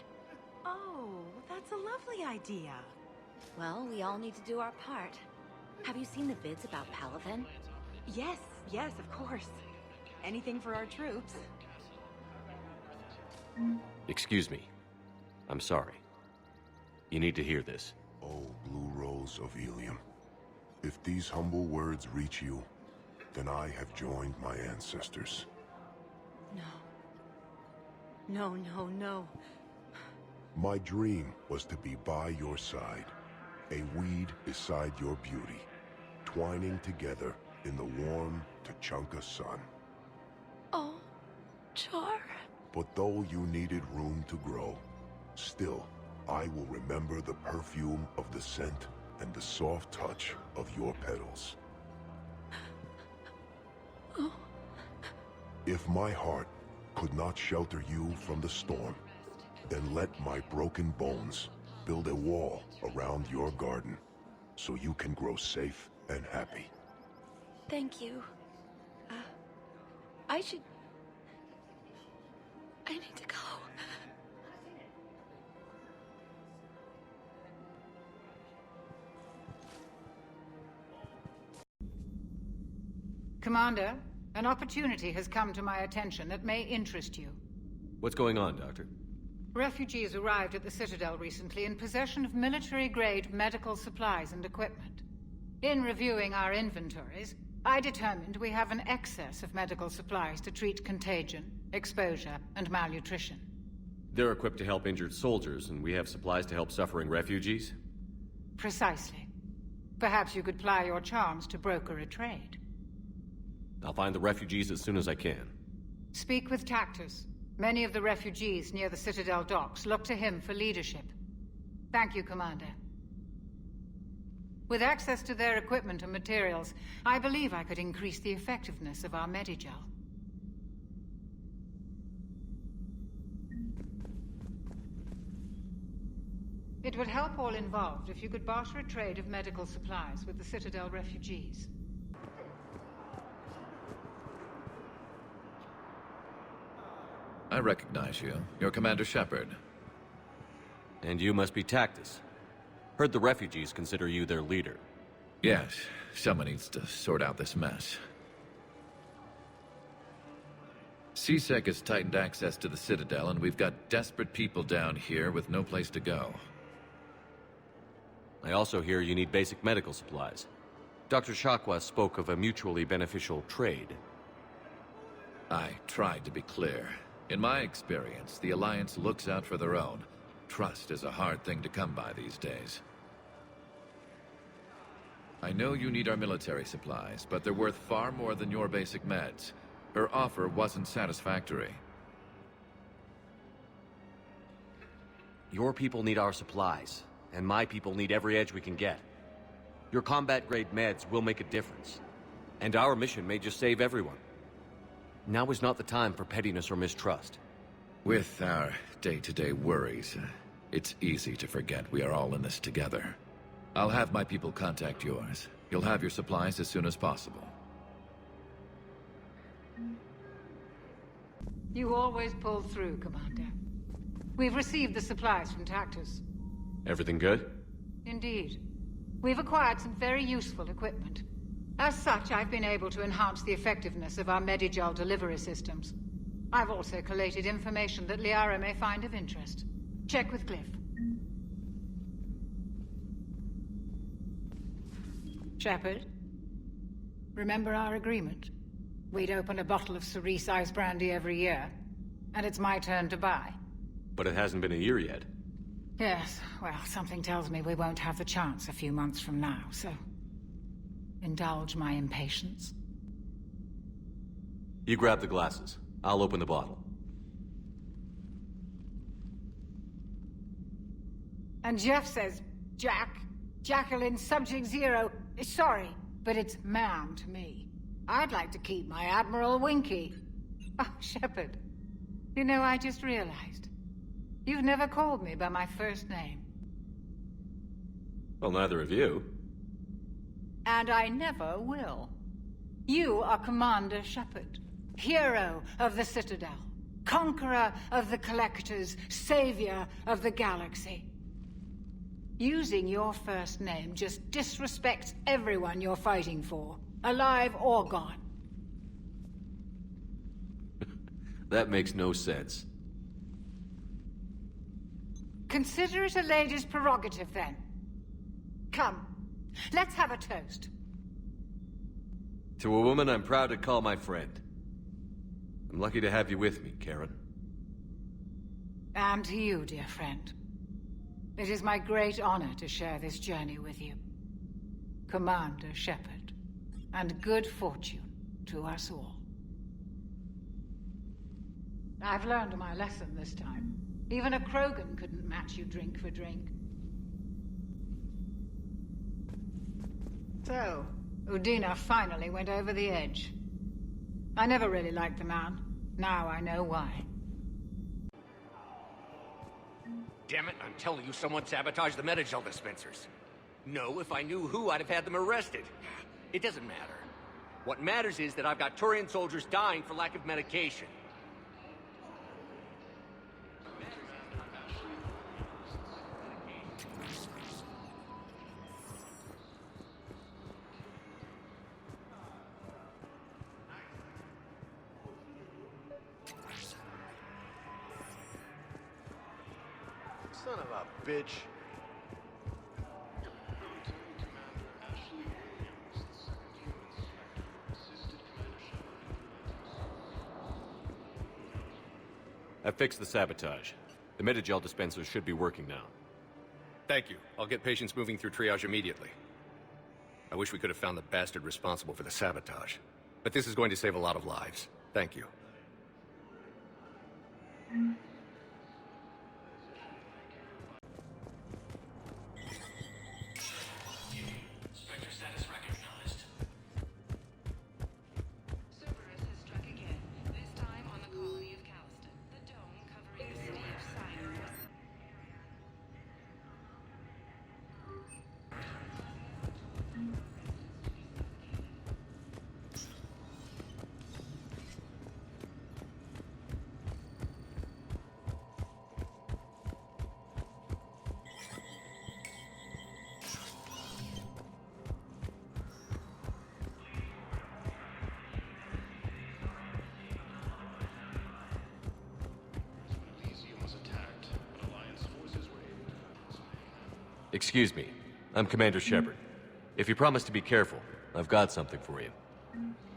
Oh, that's a lovely idea. Well, we all need to do our part. Have you seen the vids about Palaven? Yes, of course. Anything for our troops. Excuse me. I'm sorry. You need to hear this. Oh, Blue Rose of Ilium. If these humble words reach you, then I have joined my ancestors. No. My dream was to be by your side, a weed beside your beauty, twining together in the warm Tachanka sun. Oh, Char. But though you needed room to grow, still, I will remember the perfume of the scent and the soft touch of your petals. Oh. If my heart could not shelter you from the storm, then let my broken bones build a wall around your garden, so you can grow safe and happy. Thank you. I need to go. Commander, an opportunity has come to my attention that may interest you. What's going on, Doctor? Refugees arrived at the Citadel recently in possession of military-grade medical supplies and equipment. In reviewing our inventories, I determined we have an excess of medical supplies to treat contagion, exposure, and malnutrition. They're equipped to help injured soldiers, and we have supplies to help suffering refugees? Precisely. Perhaps you could ply your charms to broker a trade. I'll find the refugees as soon as I can. Speak with Tactus. Many of the refugees near the Citadel docks look to him for leadership. Thank you, Commander. With access to their equipment and materials, I believe I could increase the effectiveness of our Medi-Gel. It would help all involved if you could barter a trade of medical supplies with the Citadel refugees. I recognize you. You're Commander Shepard. And you must be Tactus. Heard the refugees consider you their leader. Yes, someone needs to sort out this mess. CSEC has tightened access to the Citadel, and we've got desperate people down here with no place to go. I also hear you need basic medical supplies. Dr. Shakwa spoke of a mutually beneficial trade. I tried to be clear. In my experience, the Alliance looks out for their own. Trust is a hard thing to come by these days. I know you need our military supplies, but they're worth far more than your basic meds. Her offer wasn't satisfactory. Your people need our supplies, and my people need every edge we can get. Your combat-grade meds will make a difference. And our mission may just save everyone. Now is not the time for pettiness or mistrust. With our day-to-day worries, it's easy to forget we are all in this together. I'll have my people contact yours. You'll have your supplies as soon as possible. You always pull through, Commander. We've received the supplies from Tactus. Everything good? Indeed. We've acquired some very useful equipment. As such, I've been able to enhance the effectiveness of our Medi-Gel delivery systems. I've also collated information that Liara may find of interest. Check with Glyph. Shepard, remember our agreement? We'd open a bottle of cerise ice brandy every year, and it's my turn to buy. But it hasn't been a year yet. Yes, well, something tells me we won't have the chance a few months from now, so... indulge my impatience. You grab the glasses. I'll open the bottle. And Jeff says, Jacqueline Subject Zero is sorry, but it's ma'am to me. I'd like to keep my Admiral Winky. Oh, Shepard. You know, I just realized. You've never called me by my first name. Well, neither of you. And I never will. You are Commander Shepard, hero of the Citadel, conqueror of the Collectors, savior of the galaxy. Using your first name just disrespects everyone you're fighting for, alive or gone. That makes no sense. Consider it a lady's prerogative, then. Come, let's have a toast. To a woman I'm proud to call my friend. I'm lucky to have you with me, Karen. And to you, dear friend. It is my great honor to share this journey with you. Commander Shepard. And good fortune to us all. I've learned my lesson this time. Even a Krogan couldn't match you drink for drink. So, Udina finally went over the edge. I never really liked the man. Now I know why. Damn it, I'm telling you, someone sabotaged the Medi-Gel dispensers. No, if I knew who, I'd have had them arrested. It doesn't matter. What matters is that I've got Turian soldiers dying for lack of medication. Son of a bitch. I fixed the sabotage. The Medi-Gel dispensers should be working now. Thank you. I'll get patients moving through triage immediately. I wish we could have found the bastard responsible for the sabotage. But this is going to save a lot of lives. Thank you. Cerberus has struck again, this time on the colony of Caliston, the dome covering the city of Ciphers. Excuse me. I'm Commander Shepard. If you promise to be careful, I've got something for you.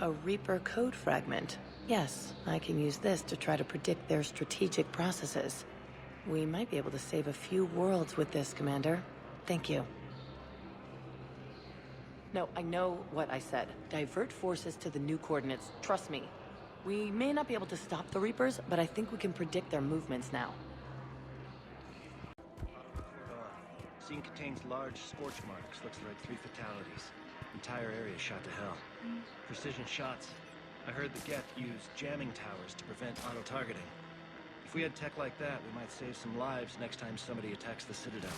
A Reaper code fragment. Yes, I can use this to try to predict their strategic processes. We might be able to save a few worlds with this, Commander. Thank you. No, I know what I said. Divert forces to the new coordinates. Trust me. We may not be able to stop the Reapers, but I think we can predict their movements now. Scene contains large scorch marks. Looks like 3 fatalities. Entire area shot to hell. Precision shots. I heard the Geth use jamming towers to prevent auto-targeting. If we had tech like that, we might save some lives next time somebody attacks the Citadel.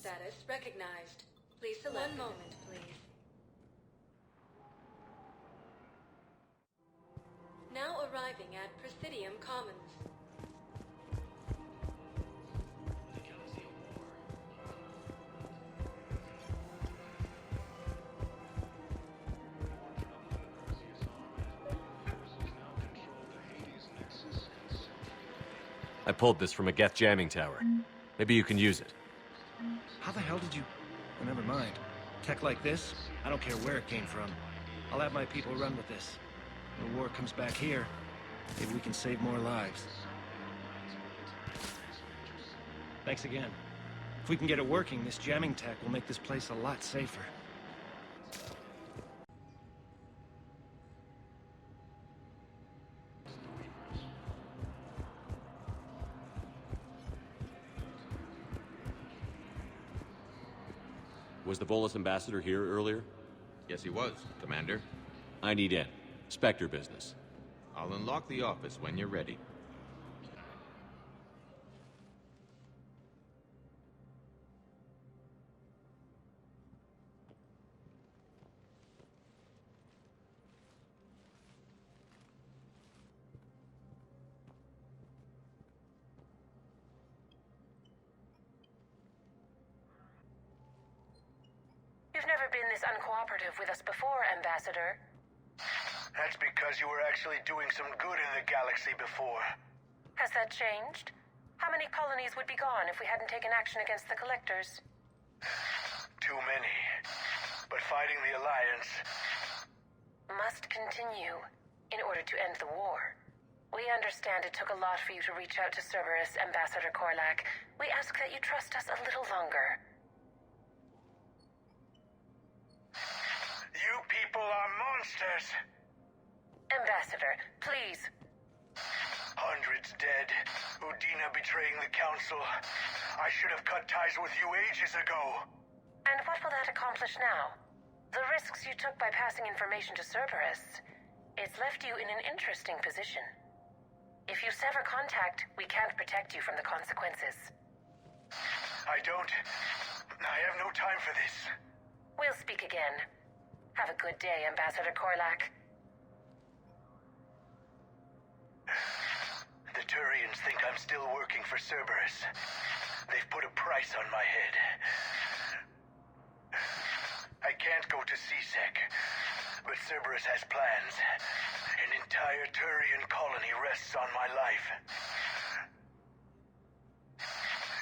Status recognized. Please select. One moment, please. Now arriving at Presidium Commons. I pulled this from a Geth jamming tower. Maybe you can use it. How the hell did you... Oh, never mind. Tech like this, I don't care where it came from. I'll have my people run with this. When the war comes back here, maybe we can save more lives. Thanks again. If we can get it working, this jamming tech will make this place a lot safer. Was the Volus ambassador here earlier? Yes, he was, Commander. I need in. Spectre business. I'll unlock the office when you're ready. You've never been this uncooperative with us before, Ambassador. That's because you were actually doing some good in the galaxy before. Has that changed? How many colonies would be gone if we hadn't taken action against the Collectors? Too many. But fighting the Alliance... must continue in order to end the war. We understand it took a lot for you to reach out to Cerberus, Ambassador Korlak. We ask that you trust us a little longer. You people are monsters! Ambassador, please. Hundreds dead. Udina betraying the Council. I should have cut ties with you ages ago. And what will that accomplish now? The risks you took by passing information to Cerberus, it's left you in an interesting position. If you sever contact, we can't protect you from the consequences. I have no time for this. We'll speak again. Have a good day, Ambassador Korlak. The Turians think I'm still working for Cerberus. They've put a price on my head. I can't go to CSEC, but Cerberus has plans. An entire Turian colony rests on my life.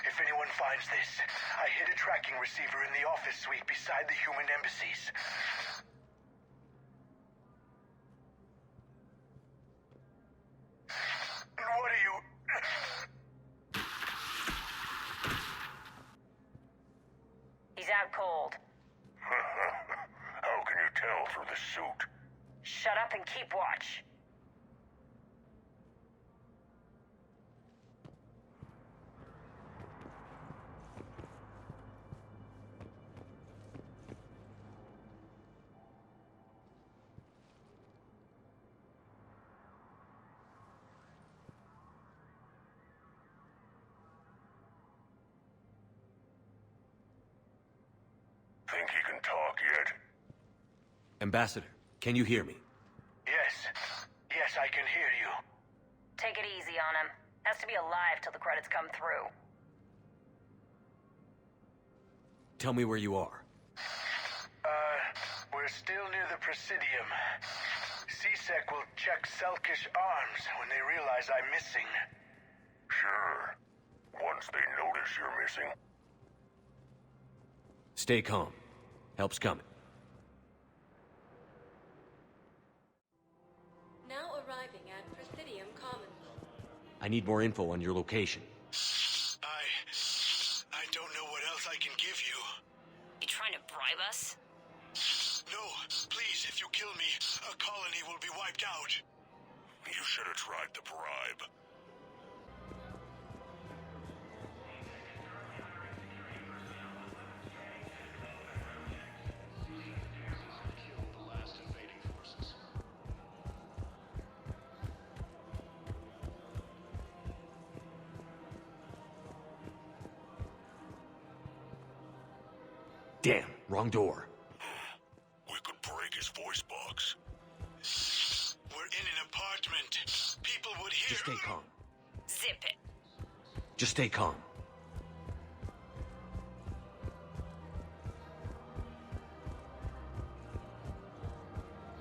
If anyone finds this, I hid a tracking receiver in the office suite beside the human embassies. What are you... He's out cold. How can you tell through the suit? Shut up and keep watch. Think he can talk yet? Ambassador, can you hear me? Yes, I can hear you. Take it easy on him. Has to be alive till the credits come through. Tell me where you are. We're still near the Presidium. CSEC will check Selkish arms when they realize I'm missing. Sure. Once they notice you're missing. Stay calm. Help's coming. Now arriving at Presidium Common. I need more info on your location. I don't know what else I can give you. You trying to bribe us? No, please, if you kill me, a colony will be wiped out. You should have tried the bribe. Damn, wrong door. We could break his voice box. We're in an apartment. People would hear. Just stay calm. Zip it. Just stay calm.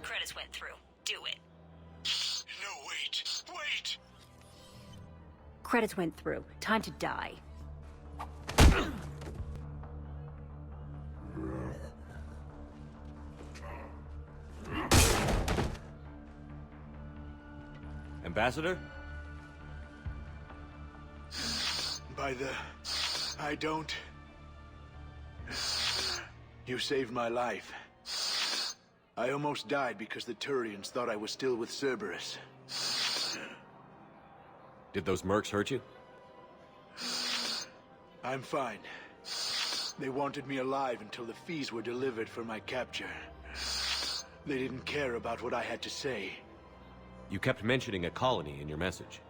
Credits went through. Do it. No, wait. Wait! Credits went through. Time to die. Ambassador? By the... I don't... You saved my life. I almost died because the Turians thought I was still with Cerberus. Did those mercs hurt you? I'm fine. They wanted me alive until the fees were delivered for my capture. They didn't care about what I had to say. You kept mentioning a colony in your message.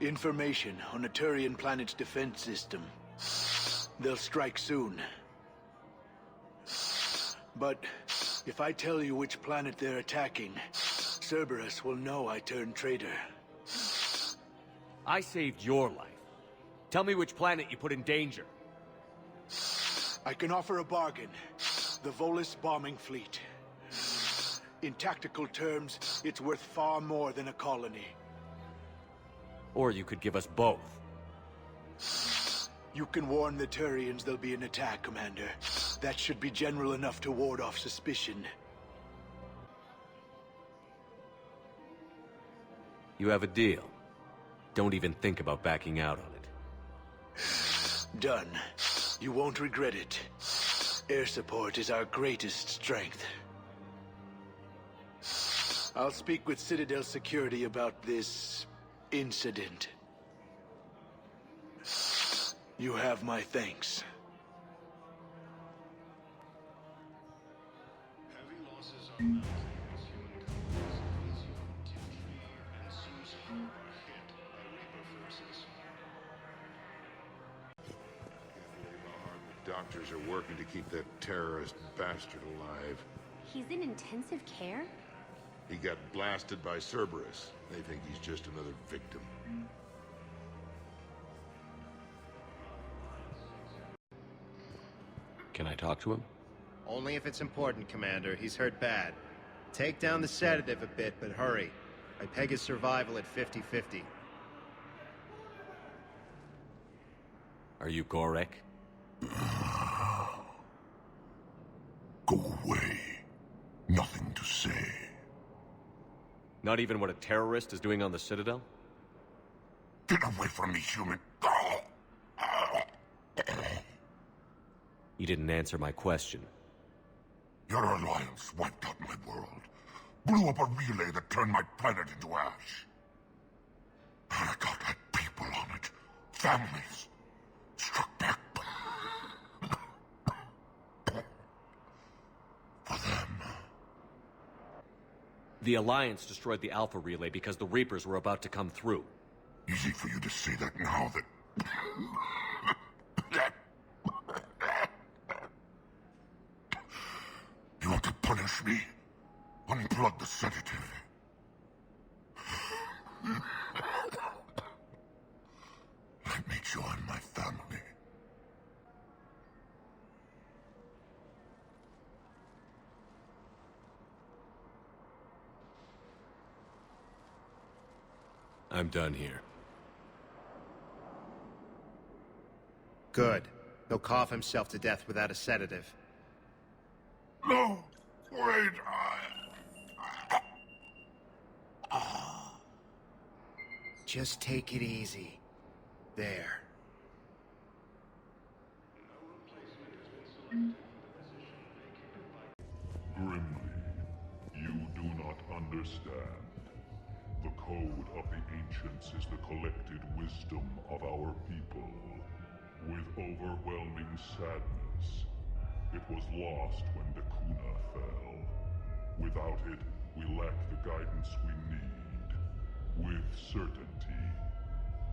Information on a Turian planet's defense system. They'll strike soon. But if I tell you which planet they're attacking, Cerberus will know I turned traitor. I saved your life. Tell me which planet you put in danger. I can offer a bargain. The Volus bombing fleet. In tactical terms, it's worth far more than a colony. Or you could give us both. You can warn the Turians there'll be an attack, Commander. That should be general enough to ward off suspicion. You have a deal. Don't even think about backing out on it. Done. You won't regret it. Air support is our greatest strength. I'll speak with Citadel security about this incident. You have my thanks. Heavy losses are mounting as human colonies of Elysium, Tiptree, and Susan are hit by Reaper forces. Can't believe how hard the doctors are working to keep that terrorist bastard alive. He's in intensive care? He got blasted by Cerberus. They think he's just another victim. Can I talk to him? Only if it's important, Commander. He's hurt bad. Take down the sedative a bit, but hurry. I peg his survival at 50-50. Are you Gorek? Go away. Nothing to say. Not even what a terrorist is doing on the Citadel? Get away from me, human. You didn't answer my question. Your alliance wiped out my world. Blew up a relay that turned my planet into ash. I got had people on it. Families. Struck back. For them. The Alliance destroyed the Alpha relay because the Reapers were about to come through. Easy for you to say that now that... You want to punish me? Unplug the sedative. Let me join my family. I'm done here. Good. He'll cough himself to death without a sedative. No! Wait! Just take it easy. There. Grimly, you do not understand. The code of the ancients is the collected wisdom of our people. With overwhelming sadness, it was lost when Dekuuna fell. Without it, we lack the guidance we need. With certainty,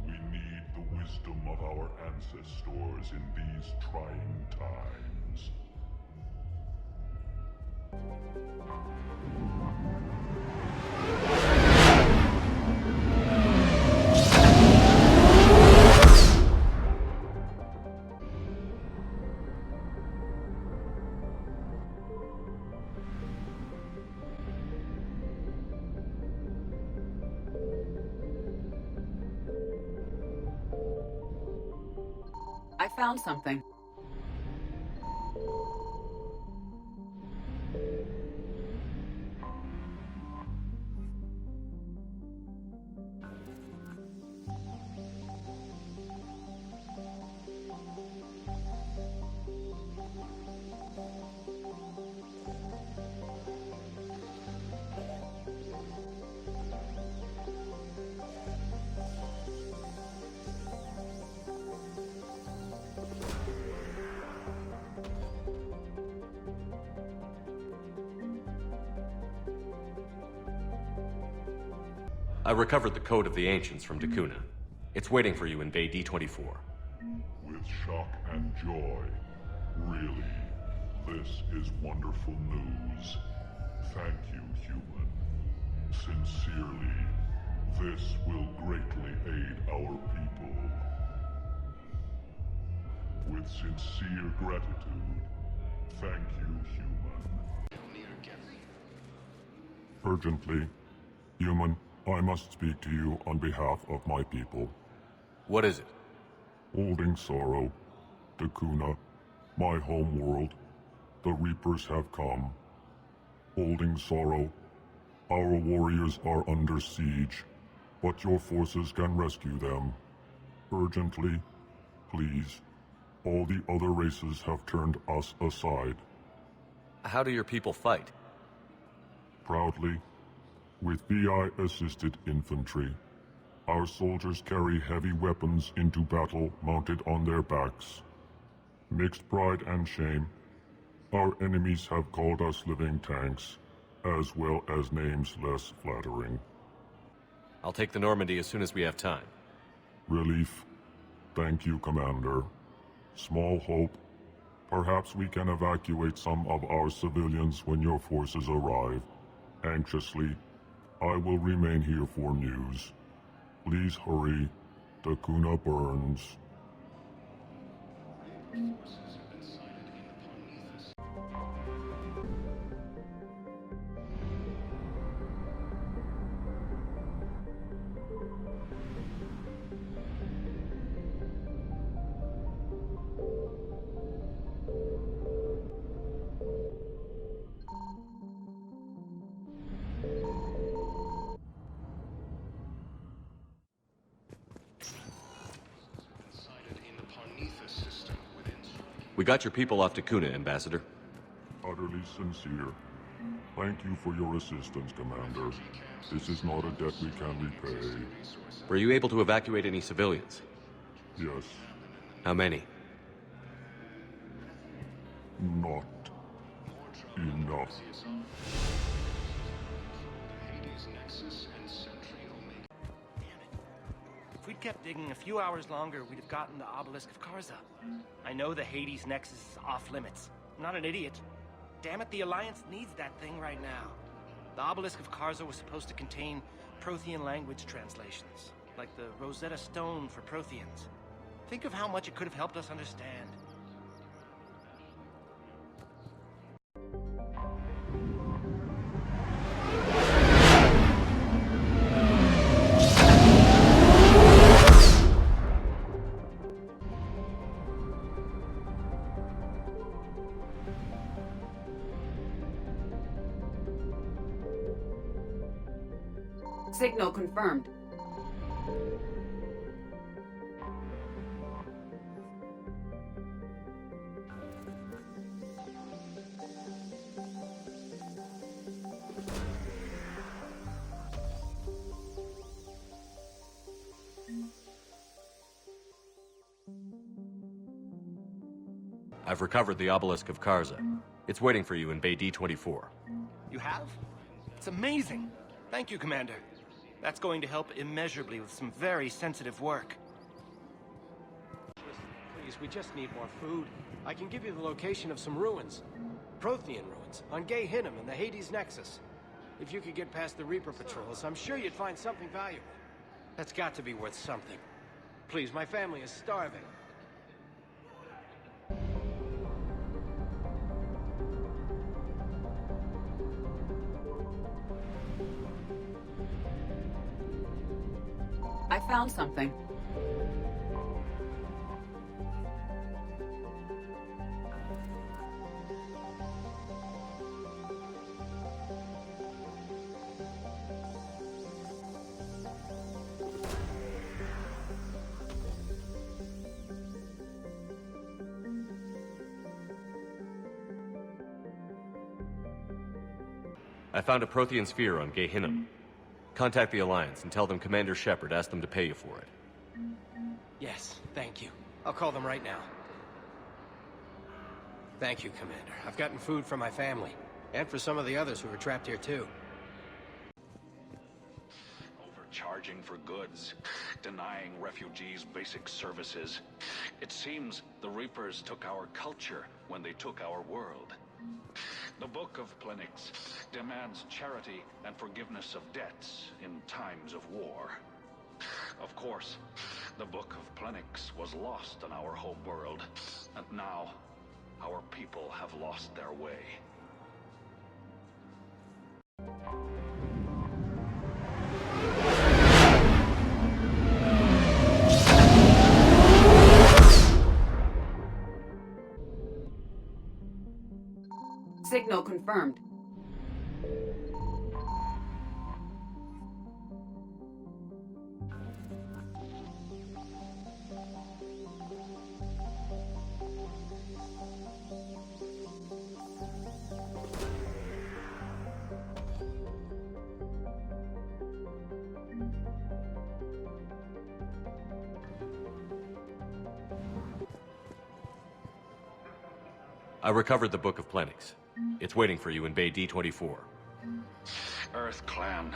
we need the wisdom of our ancestors in these trying times. I found something. I recovered the Code of the Ancients from Dekuuna. It's waiting for you in Bay D-24. With shock and joy. Really, this is wonderful news. Thank you, human. Sincerely, this will greatly aid our people. With sincere gratitude, thank you, human. Urgently, human, I must speak to you on behalf of my people. What is it? Holding sorrow, Dekuuna, my home world, the Reapers have come. Holding sorrow, our warriors are under siege, but your forces can rescue them. Urgently, please. All the other races have turned us aside. How do your people fight? Proudly, with BI-assisted infantry. Our soldiers carry heavy weapons into battle mounted on their backs. Mixed pride and shame, our enemies have called us living tanks, as well as names less flattering. I'll take the Normandy as soon as we have time. Relief. Thank you, Commander. Small hope. Perhaps we can evacuate some of our civilians when your forces arrive. Anxiously, I will remain here for news. Please hurry. Dekuuna burns. We got your people off Dekuuna, Ambassador. Utterly sincere. Thank you for your assistance, Commander. This is not a debt we can repay. Were you able to evacuate any civilians? Yes. How many? Not enough. If we'd kept digging a few hours longer, we'd have gotten the Obelisk of Karza. I know the Hades Nexus is off limits. I'm not an idiot. Damn it, the Alliance needs that thing right now. The Obelisk of Karza was supposed to contain Prothean language translations, like the Rosetta Stone for Protheans. Think of how much it could have helped us understand. Signal confirmed. I've recovered the Obelisk of Karza. It's waiting for you in Bay D-24. You have? It's amazing. Thank you, Commander. That's going to help immeasurably with some very sensitive work. Please, we just need more food. I can give you the location of some ruins. Prothean ruins, on Gay Hinnom and the Hades Nexus. If you could get past the Reaper patrols, I'm sure you'd find something valuable. That's got to be worth something. Please, my family is starving. I found something. I found a Prothean sphere on Gay Hinnom. Contact the Alliance and tell them Commander Shepard asked them to pay you for it. Yes, thank you. I'll call them right now. Thank you, Commander. I've gotten food for my family, and for some of the others who are trapped here too. Overcharging for goods, denying refugees basic services. It seems the Reapers took our culture when they took our world. The Book of Plenix demands charity and forgiveness of debts in times of war. Of course, the Book of Plenix was lost on our home world, and now our people have lost their way. Signal confirmed. I recovered the Book of Plenix. It's waiting for you in Bay D-24. Earth Clan,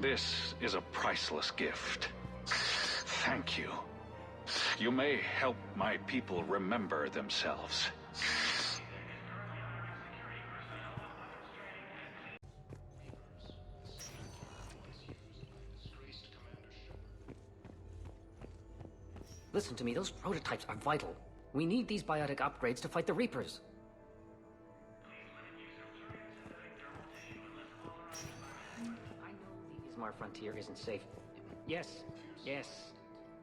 this is a priceless gift. Thank you. You may help my people remember themselves. Listen to me, those prototypes are vital. We need these biotic upgrades to fight the Reapers. I know the Ismar frontier isn't safe. Yes.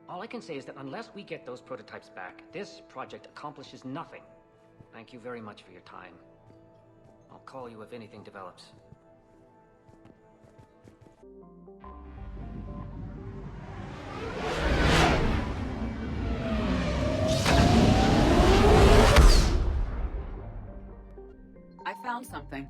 All I can say is that unless we get those prototypes back, this project accomplishes nothing. Thank you very much for your time. I'll call you if anything develops. I found something.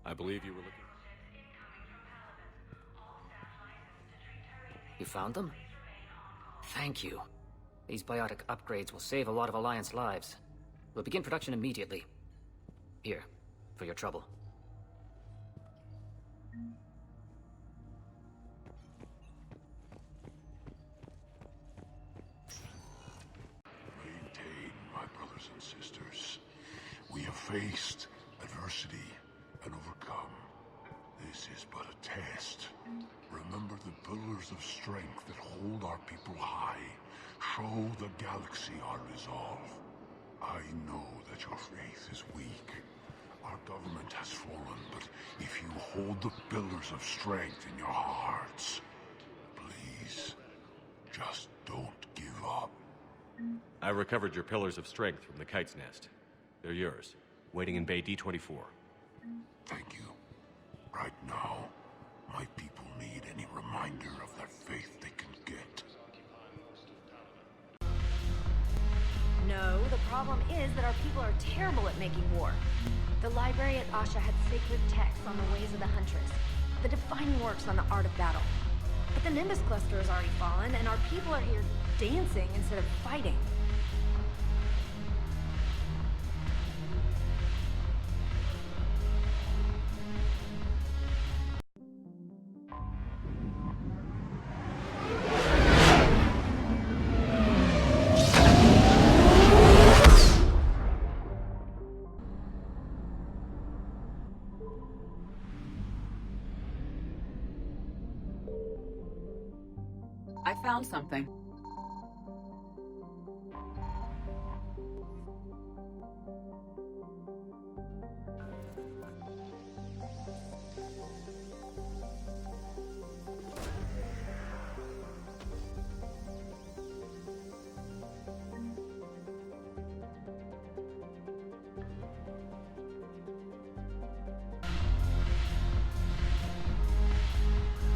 I believe you were looking... You found them? Thank you. These biotic upgrades will save a lot of Alliance lives. We'll begin production immediately. Here, for your trouble. Maintain, my brothers and sisters. We have faced adversity and overcome. This is but a test. Remember the pillars of strength that hold our people high. Show the galaxy our resolve. I know that your faith is weak. Our government has fallen, but if you hold the pillars of strength in your hearts, please, just don't give up. I recovered your pillars of strength from the kite's nest. They're yours, waiting in Bay D-24. Thank you. Right now, my people need any reminder of that faith they can get. No, the problem is that our people are terrible at making war. The library at Asha had sacred texts on the ways of the Huntress, the defining works on the art of battle. But the Nimbus cluster has already fallen, and our people are here dancing instead of fighting. I found something.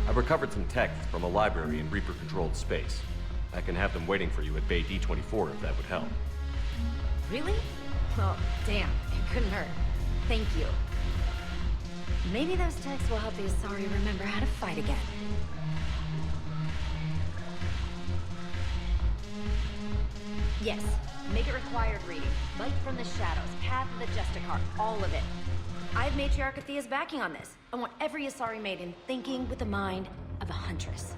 I recovered some texts from a library in Reaper-controlled space. I can have them waiting for you at Bay D-24 if that would help. Really? Oh, damn. It couldn't hurt. Thank you. Maybe those texts will help the Asari remember how to fight again. Yes. Make it required reading. Light from the Shadows, Path of the Justicar, all of it. I have Matriarch Athea's backing on this. I want every Asari maiden thinking with the mind of a Huntress.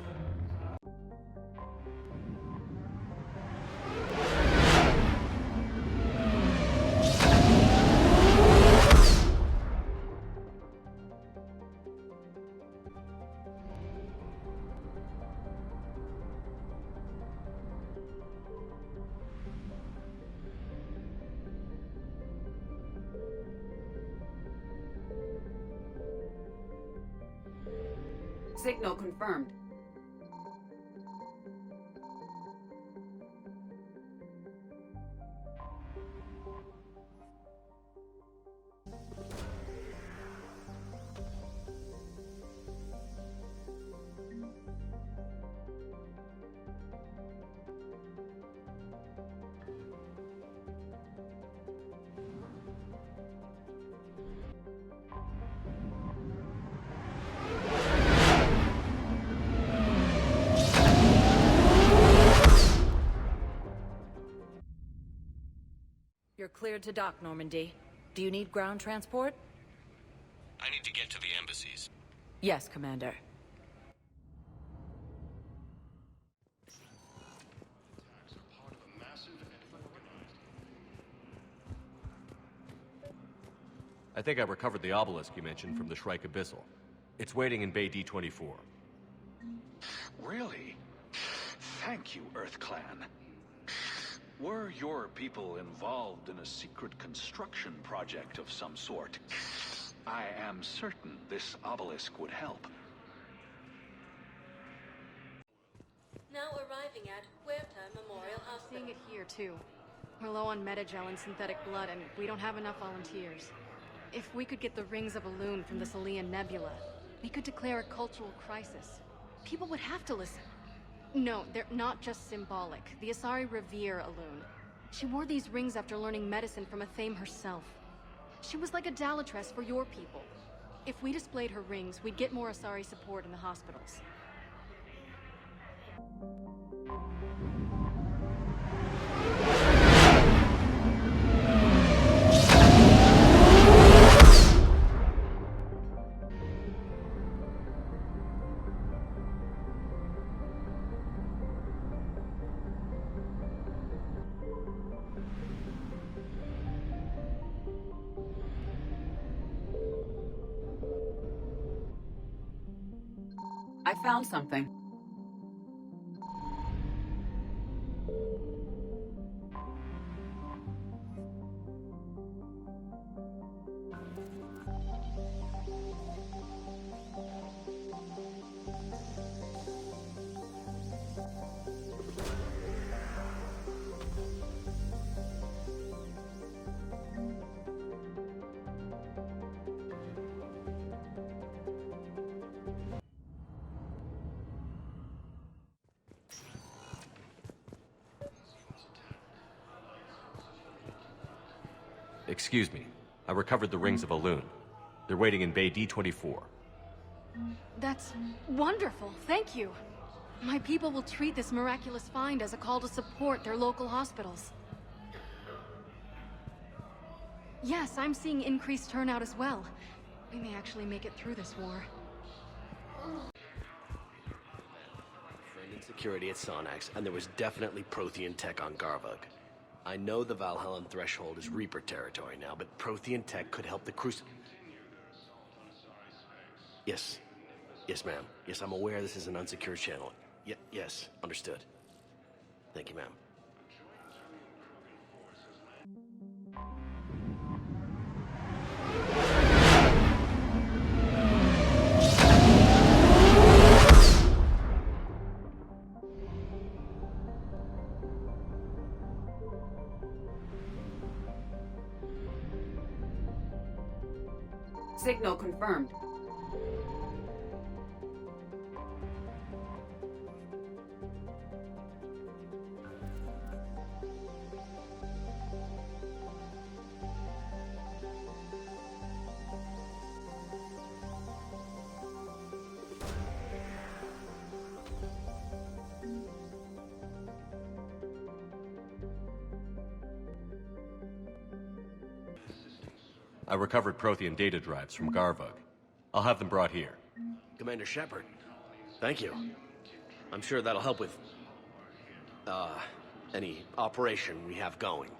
Signal confirmed. You're cleared to dock, Normandy. Do you need ground transport? I need to get to the embassies. Yes, Commander. I think I recovered the obelisk you mentioned from the Shrike Abyssal. It's waiting in Bay D-24. Really? Thank you, Earth Clan. Were your people involved in a secret construction project of some sort, I am certain this obelisk would help. Now arriving at Huerta Memorial Hospital. Seeing it here, too. We're low on Medi-Gel and synthetic blood, and we don't have enough volunteers. If we could get the rings of Elune from the Salian Nebula, we could declare a cultural crisis. People would have to listen. No, they're not just symbolic. The Asari revere Elune. She wore these rings after learning medicine from Athena herself. She was like a Dalatress for your people. If we displayed her rings, we'd get more Asari support in the hospitals. I found something. Excuse me. I recovered the rings of Elune. They're waiting in Bay D-24. That's wonderful. Thank you. My people will treat this miraculous find as a call to support their local hospitals. Yes, I'm seeing increased turnout as well. We may actually make it through this war. Friend in security at Sonax, and there was definitely Prothean tech on Garvug. I know the Valhallan threshold is Reaper territory now, but Prothean tech could help the Yes. Yes, ma'am. Yes, I'm aware this is an unsecured channel. Yes, understood. Thank you, ma'am. Signal confirmed. I recovered Prothean data drives from Garvug. I'll have them brought here. Commander Shepard, thank you. I'm sure that'll help with, any operation we have going.